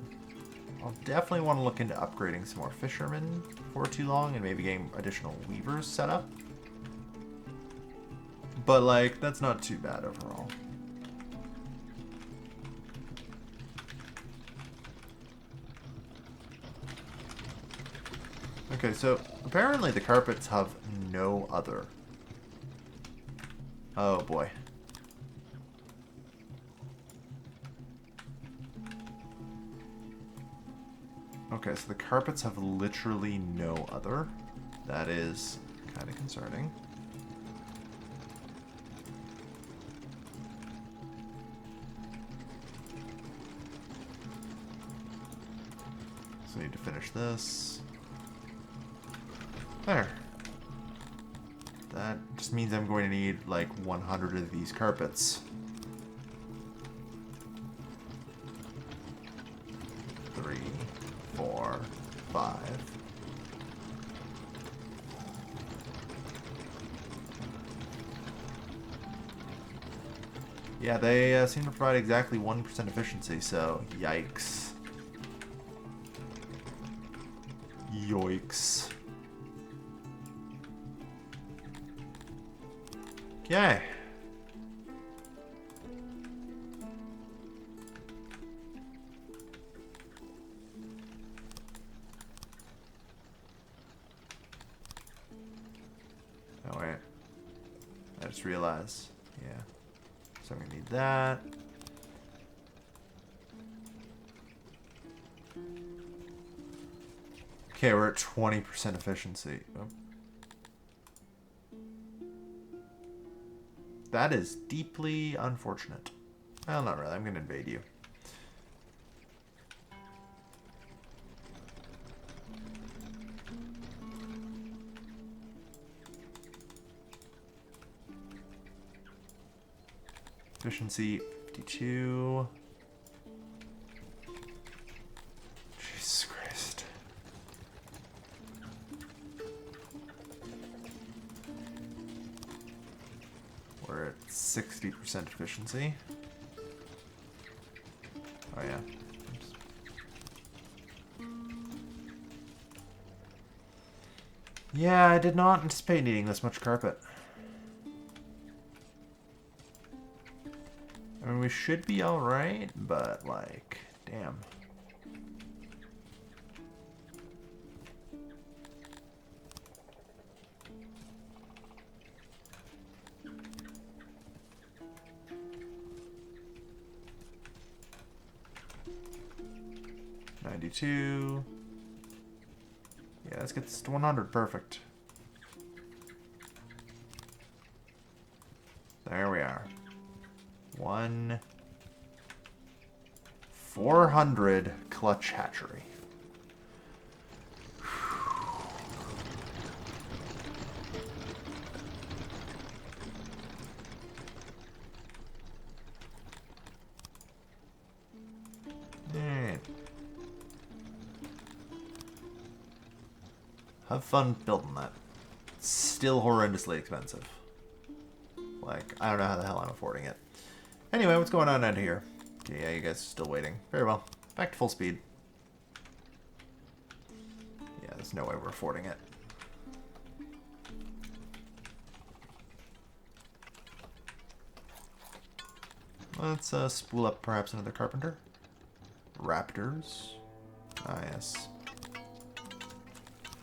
I'll definitely want to look into upgrading some more fishermen before too long and maybe getting additional weavers set up. But, like, that's not too bad overall. Okay, so apparently the carpets have no other. Oh boy. Okay, so the carpets have literally no other. That is kind of concerning. So I need to finish this. There. That just means I'm going to need like 100 of these carpets. 3, 4, 5. Yeah, they seem to provide exactly 1% efficiency, so yikes. Yoicks. Okay. Oh wait. I just realized. Yeah. So I'm gonna need that. Okay, we're at 20% efficiency. Oh. That is deeply unfortunate. Well, not really. I'm going to invade you. Efficiency 52. Jesus Christ. We're at 60% efficiency. Oh yeah. Oops. Yeah, I did not anticipate needing this much carpet. I mean, we should be alright, but like, damn. $92. Yeah, let's get this to 100. Perfect. There we are. 400 clutch hatchery. Have fun building that. It's still horrendously expensive. Like, I don't know how the hell I'm affording it. Anyway, what's going on out here? Okay, yeah, you guys are still waiting. Very well. Back to full speed. Yeah, there's no way we're affording it. Let's spool up perhaps another carpenter. Raptors. Ah, yes.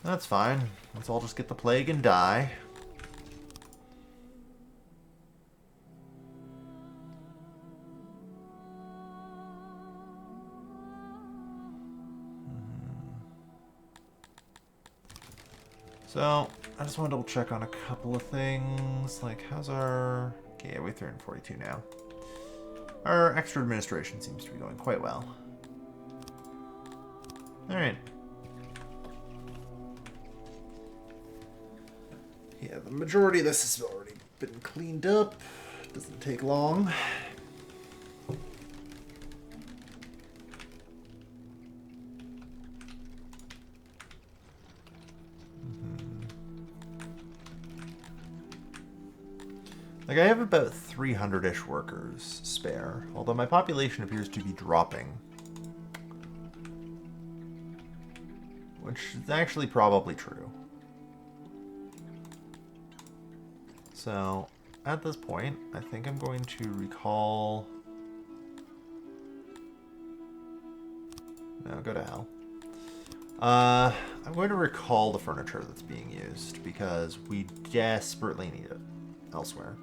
That's fine. Let's all just get the plague and die. So, I just want to double check on a couple of things. Like, how's our... Okay, yeah, we're 342 now. Our extra administration seems to be going quite well. Alright. Yeah, the majority of this has already been cleaned up. Doesn't take long. Like, I have about 300-ish workers spare, although my population appears to be dropping. Which is actually probably true. So, at this point, I think I'm going to recall... No, go to hell. I'm going to recall the furniture that's being used, because we desperately need it elsewhere.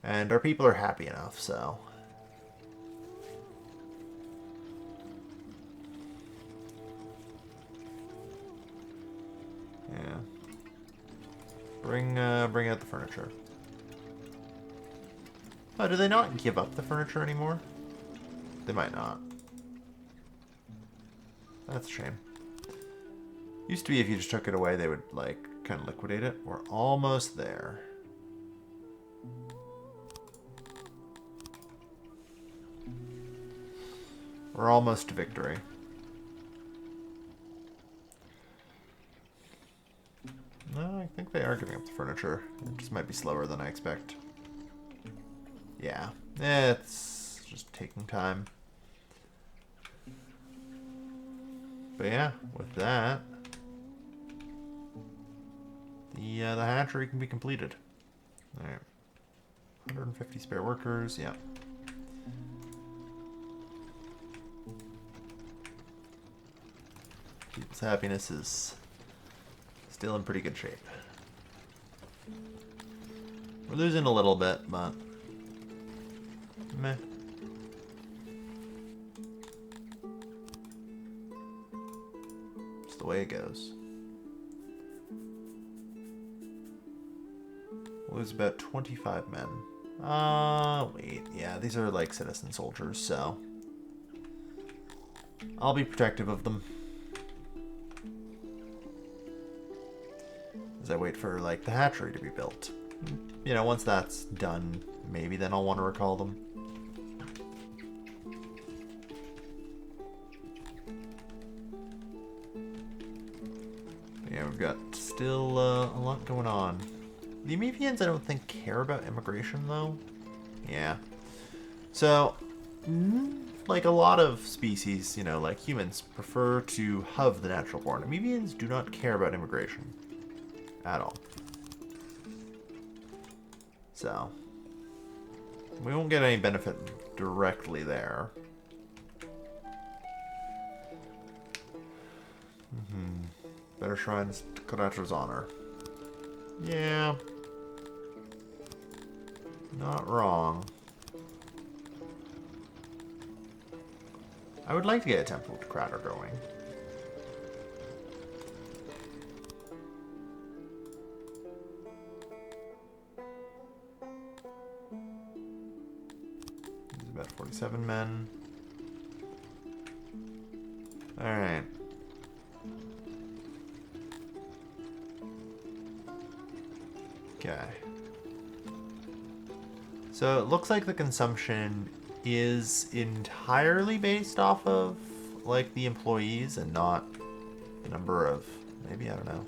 And our people are happy enough, so... Bring out the furniture. Oh, do they not give up the furniture anymore? They might not. That's a shame. Used to be if you just took it away, they would, like, kind of liquidate it. We're almost there. We're almost to victory. No, I think they are giving up the furniture. It just might be slower than I expect. Yeah, it's just taking time. But yeah, with that, the hatchery can be completed. All right, 150 spare workers. Yeah. People's happiness is still in pretty good shape. We're losing a little bit, but meh. It's the way it goes. We'll lose about 25 men. Wait. Yeah, these are like citizen soldiers, so I'll be protective of them. As I wait for, like, the hatchery to be built. You know, once that's done, maybe then I'll want to recall them. Yeah, we've got still a lot going on. The Amevians, I don't think, care about immigration, though. Yeah. So, like a lot of species, you know, like humans, prefer to have the natural born. Amevians do not care about immigration. At all. So, we won't get any benefit directly there. Better shrines to Kodatra's honor. Yeah. Not wrong. I would like to get a temple to Crater going. There's about 47 men. Alright. Okay. So it looks like the consumption is entirely based off of, like, the employees and not the number of, maybe, I don't know.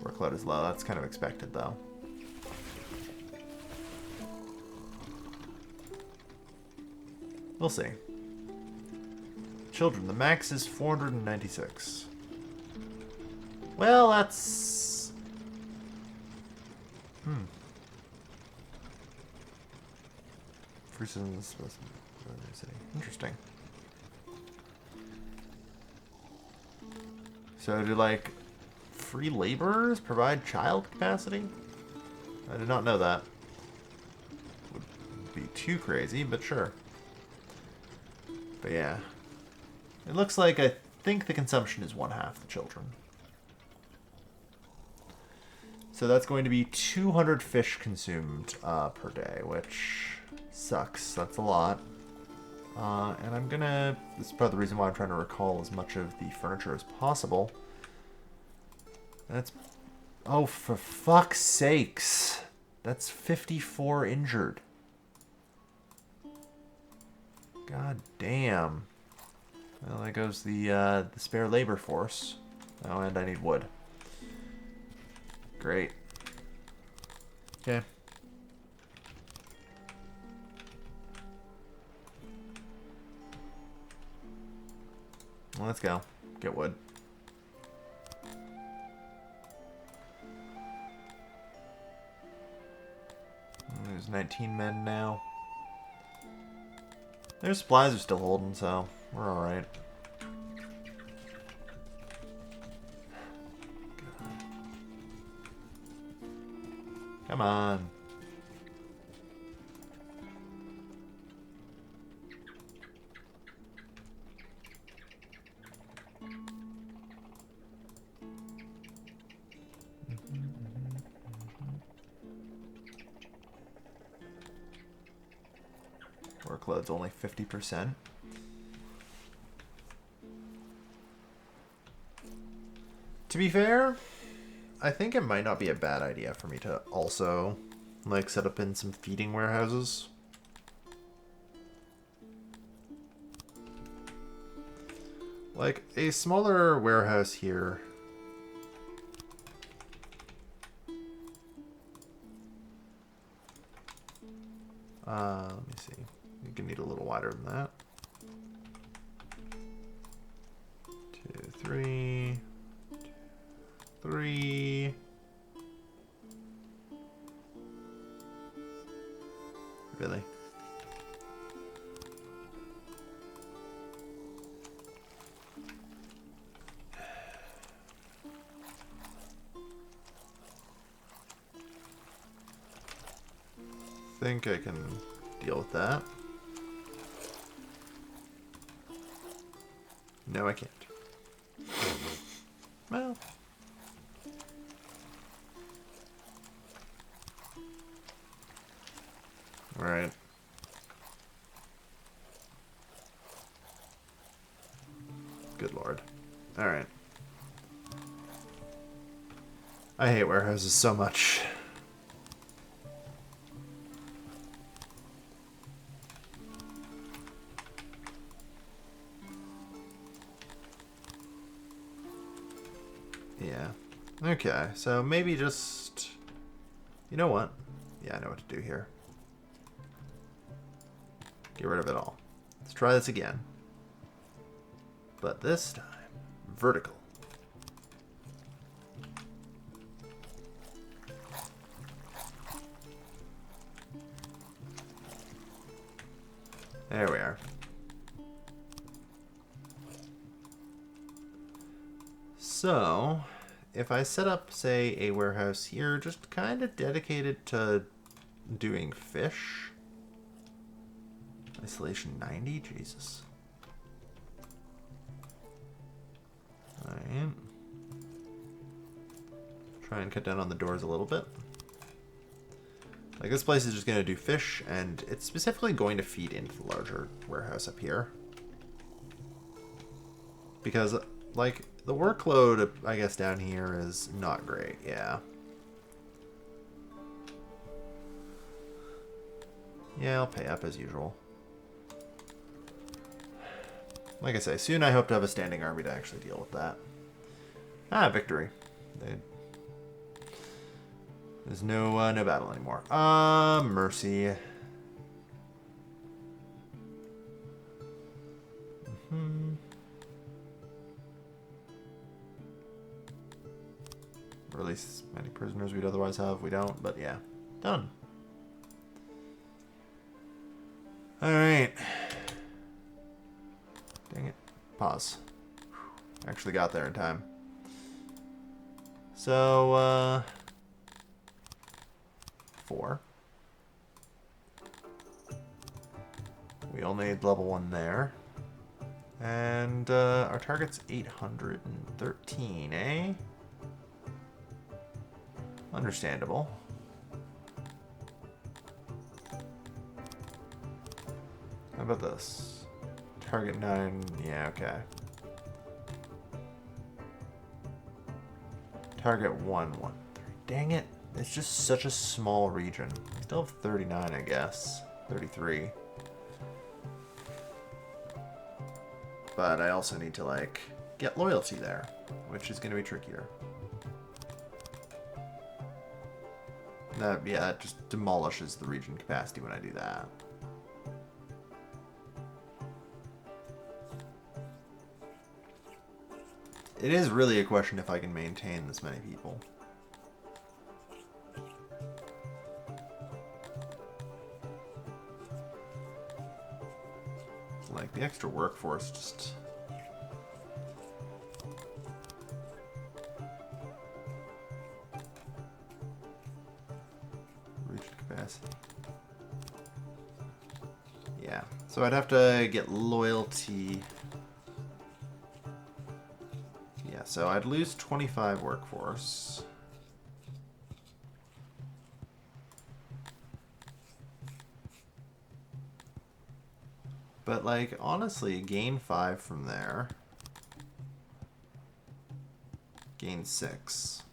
Workload is low. That's kind of expected, though. We'll see. Children, the max is 496. Well, that's... Persons... Interesting. So do, like, free laborers provide child capacity? I did not know that. Would be too crazy, but sure. But yeah. It looks like I think the consumption is 1/2 the children. So that's going to be 200 fish consumed per day, which sucks. That's a lot. And I'm gonna... This is part of the reason why I'm trying to recall as much of the furniture as possible. That's... Oh, for fuck's sakes. That's 54 injured. God damn. Well, there goes the spare labor force. Oh, and I need wood. Great. Okay. Well, let's go. Get wood. There's 19 men now. Their supplies are still holding, so we're alright. Come on. Workload's only 50%. To be fair, I think it might not be a bad idea for me to also like set up in some feeding warehouses. Like a smaller warehouse here. Let me see. You can need a little wider than that. 2, 3, 3. Really? Think I can deal with that. No, I can't. Well. Alright. Good lord. Alright. I hate warehouses so much. Yeah. Okay, so maybe just... You know what? Yeah, I know what to do here. Get rid of it all. Let's try this again. But this time, vertical. There we are. So, if I set up, say, a warehouse here, just kind of dedicated to doing fish. Isolation 90? Jesus. Alright. Try and cut down on the doors a little bit. Like, this place is just going to do fish, and it's specifically going to feed into the larger warehouse up here. Because, like, the workload, I guess, down here is not great, yeah. Yeah, I'll pay up as usual. Like I say, soon I hope to have a standing army to actually deal with that. Ah, victory. There's no no battle anymore. Mercy. Release many prisoners we'd otherwise have. We don't, but yeah. Done. Alright. Dang it. Pause. Actually got there in time. So, 4. We only need level 1 there. And our target's 813, eh? Understandable. How about this? Target 9, yeah, okay. Target 113. Dang it. It's just such a small region. I still have 39, I guess. 33. But I also need to, like, get loyalty there, which is going to be trickier. Yeah, that just demolishes the region capacity when I do that. It is really a question if I can maintain this many people. Like, the extra workforce just... reached capacity. Yeah, so I'd have to get loyalty... Yeah, so I'd lose 25 workforce. But, like, honestly, gain 5 from there. Gain 6.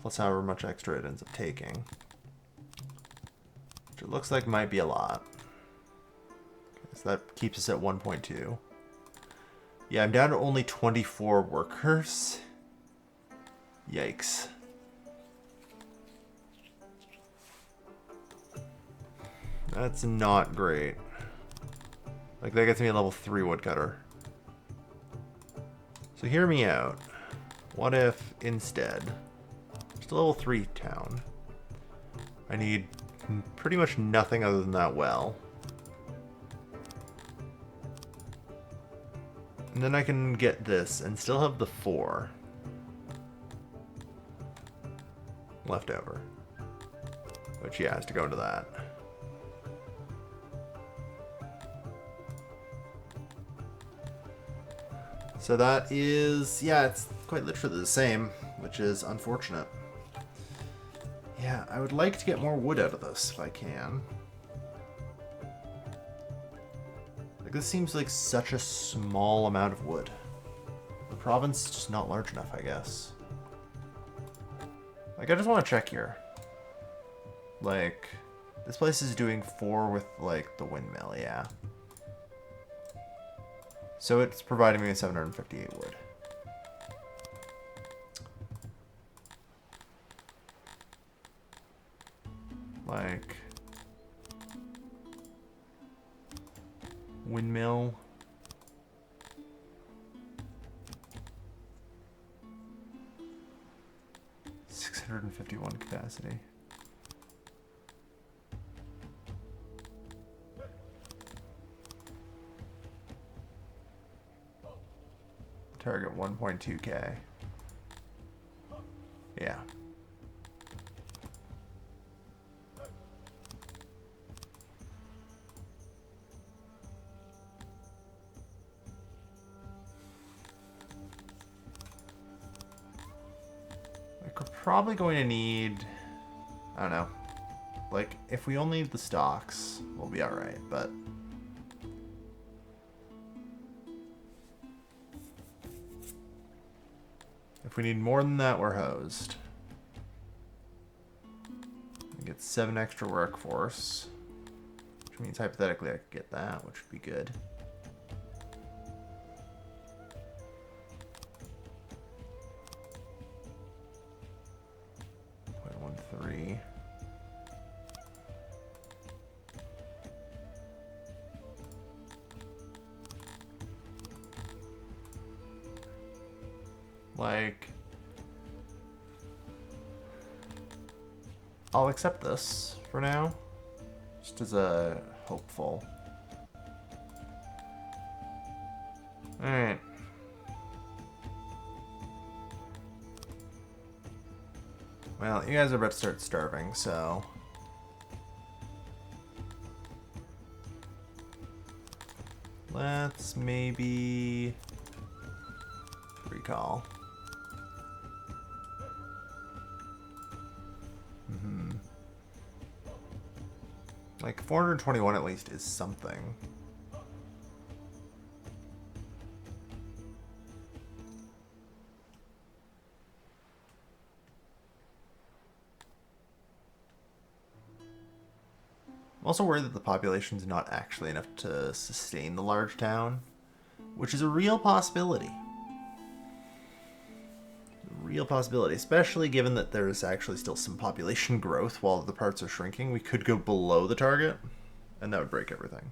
Plus however much extra it ends up taking. Which it looks like might be a lot. Okay, so that keeps us at 1.2. Yeah, I'm down to only 24 workers. Yikes. That's not great. Like, that gets me a level 3 woodcutter. So hear me out. What if, instead, just a level 3 town. I need pretty much nothing other than that well. And then I can get this and still have the 4 left over. Which, yeah, has to go into that. So that is, yeah, it's quite literally the same, which is unfortunate. Yeah, I would like to get more wood out of this if I can. Like, this seems like such a small amount of wood. The province is just not large enough, I guess. Like, I just want to check here. Like, this place is doing 4 with, like, the windmill, yeah. So it's providing me with 758 wood. Like, windmill. $651 capacity. Target 1.2k. Yeah. Like, we're probably going to need, I don't know, like, if we only need the stocks, we'll be alright, but if we need more than that, we're hosed. We get 7 extra workforce, which means hypothetically I could get that, which would be good. .13. Like, I'll accept this for now, just as a hopeful. Alright. Well, you guys are about to start starving, so let's maybe recall. Like, 421 at least is something. I'm also worried that the population's not actually enough to sustain the large town, which is a real possibility. Real possibility, especially given that there's actually still some population growth while the parts are shrinking. We could go below the target, and that would break everything.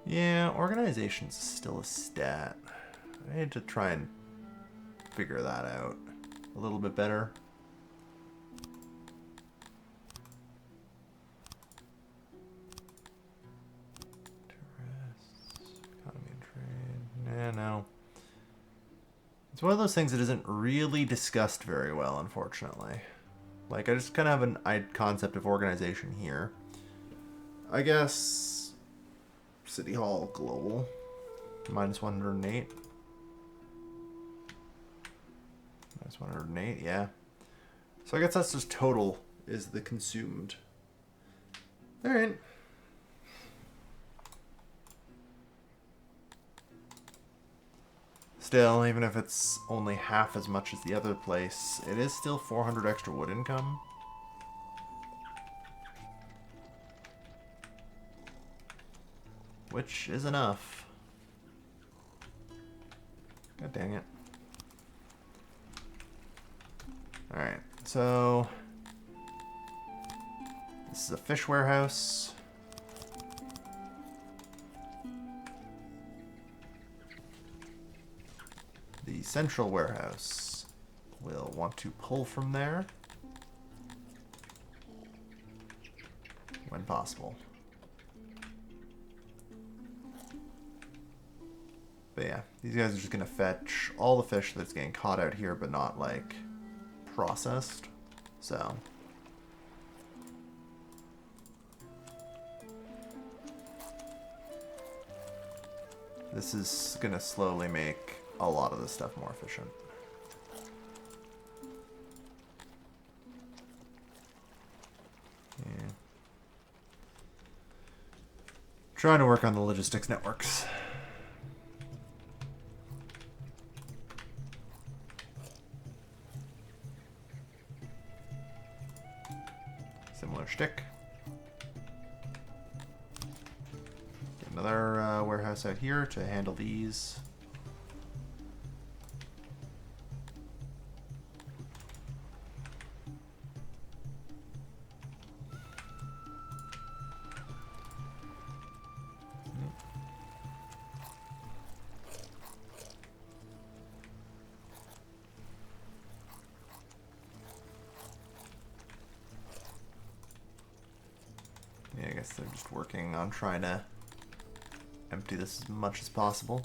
Yeah, organization's still a stat. I need to try and figure that out a little bit better. No. It's one of those things that isn't really discussed very well, unfortunately. Like, I just kind of have an concept of organization here. I guess City Hall Global, minus 108. That's 108, yeah. So I guess that's just total is the consumed. Alright. Still, even if it's only half as much as the other place, it is still 400 extra wood income. Which is enough. God dang it. Alright, so this is a fish warehouse. The central warehouse will want to pull from there when possible. But yeah, these guys are just going to fetch all the fish that's getting caught out here, but not, like, processed. So this is going to slowly make a lot of this stuff more efficient. Yeah. Trying to work on the logistics networks. Similar shtick. Get another warehouse out here to handle these. Yeah, I guess they're just working on trying to empty this as much as possible.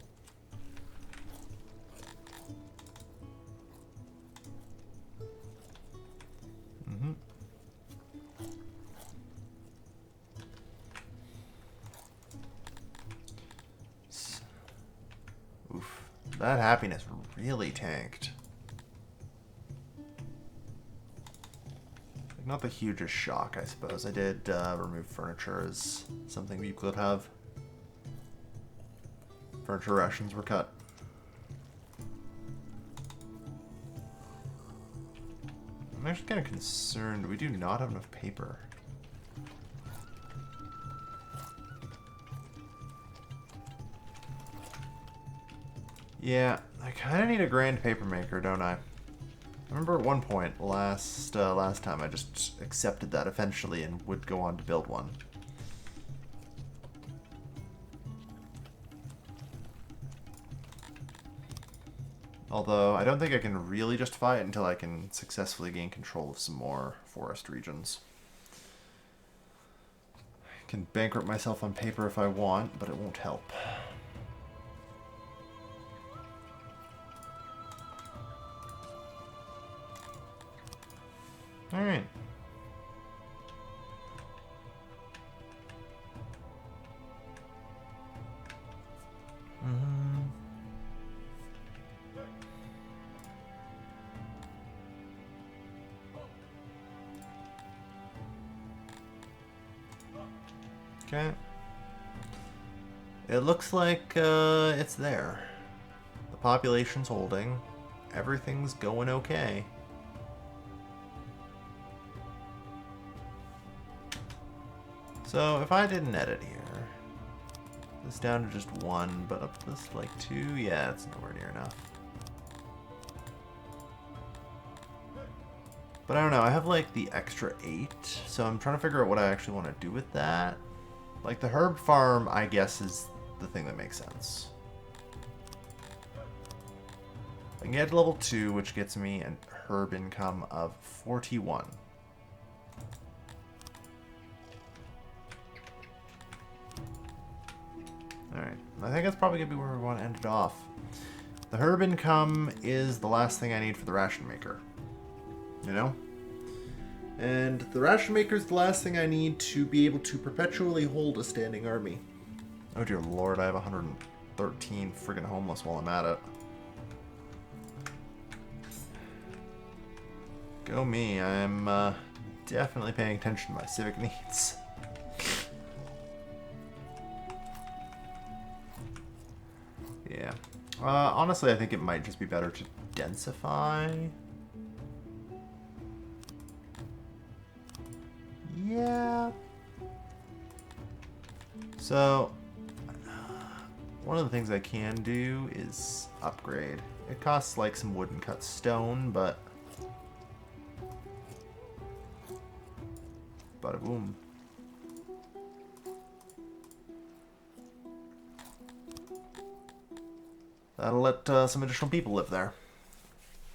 Oof. That happiness really tanked. Not the hugest shock, I suppose. I did remove furniture as something you could have. Furniture rations were cut. I'm actually kind of concerned. We do not have enough paper. Yeah, I kind of need a grand paper maker, don't I? I remember at one point last time I just accepted that eventually and would go on to build one. Although I don't think I can really justify it until I can successfully gain control of some more forest regions. I can bankrupt myself on paper if I want, but it won't help. Alright. Okay. It looks like it's there. The population's holding. Everything's going okay. So if I did an edit here, this down to just 1, but up this like 2, yeah, it's nowhere near enough. But I don't know, I have like the extra 8, so I'm trying to figure out what I actually want to do with that. Like the herb farm, I guess, is the thing that makes sense. I can get to level 2, which gets me a herb income of 41. Alright, I think that's probably going to be where we want to end it off. The herb income is the last thing I need for the ration maker. You know? And the ration maker is the last thing I need to be able to perpetually hold a standing army. Oh dear lord, I have 113 friggin' homeless while I'm at it. Go me. I'm definitely paying attention to my civic needs. Yeah. Honestly, I think it might just be better to densify. Yeah. So, one of the things I can do is upgrade. It costs like some wood and cut stone, but... Bada boom. That'll let some additional people live there.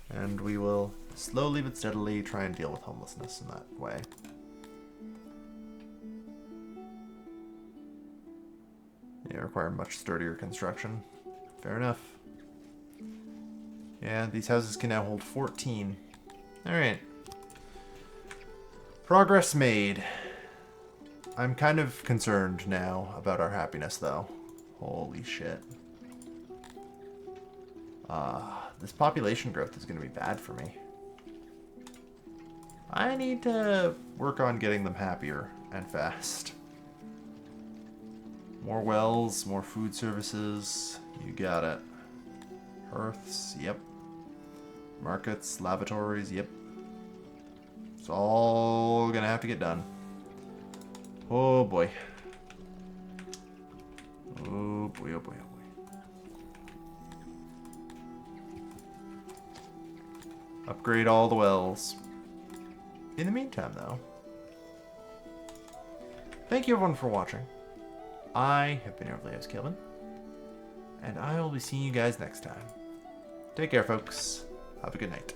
And we will slowly but steadily try and deal with homelessness in that way. They require much sturdier construction. Fair enough. Yeah, these houses can now hold 14. Alright. Progress made. I'm kind of concerned now about our happiness, though. Holy shit. This population growth is going to be bad for me. I need to work on getting them happier and fast. More wells, more food services. You got it. Hearths, yep. Markets, lavatories, yep. It's all gonna have to get done. Oh boy. Oh boy, oh boy, oh boy. Upgrade all the wells. In the meantime, though, thank you everyone for watching. I have been your host, Kelvin, and I will be seeing you guys next time. Take care, folks. Have a good night.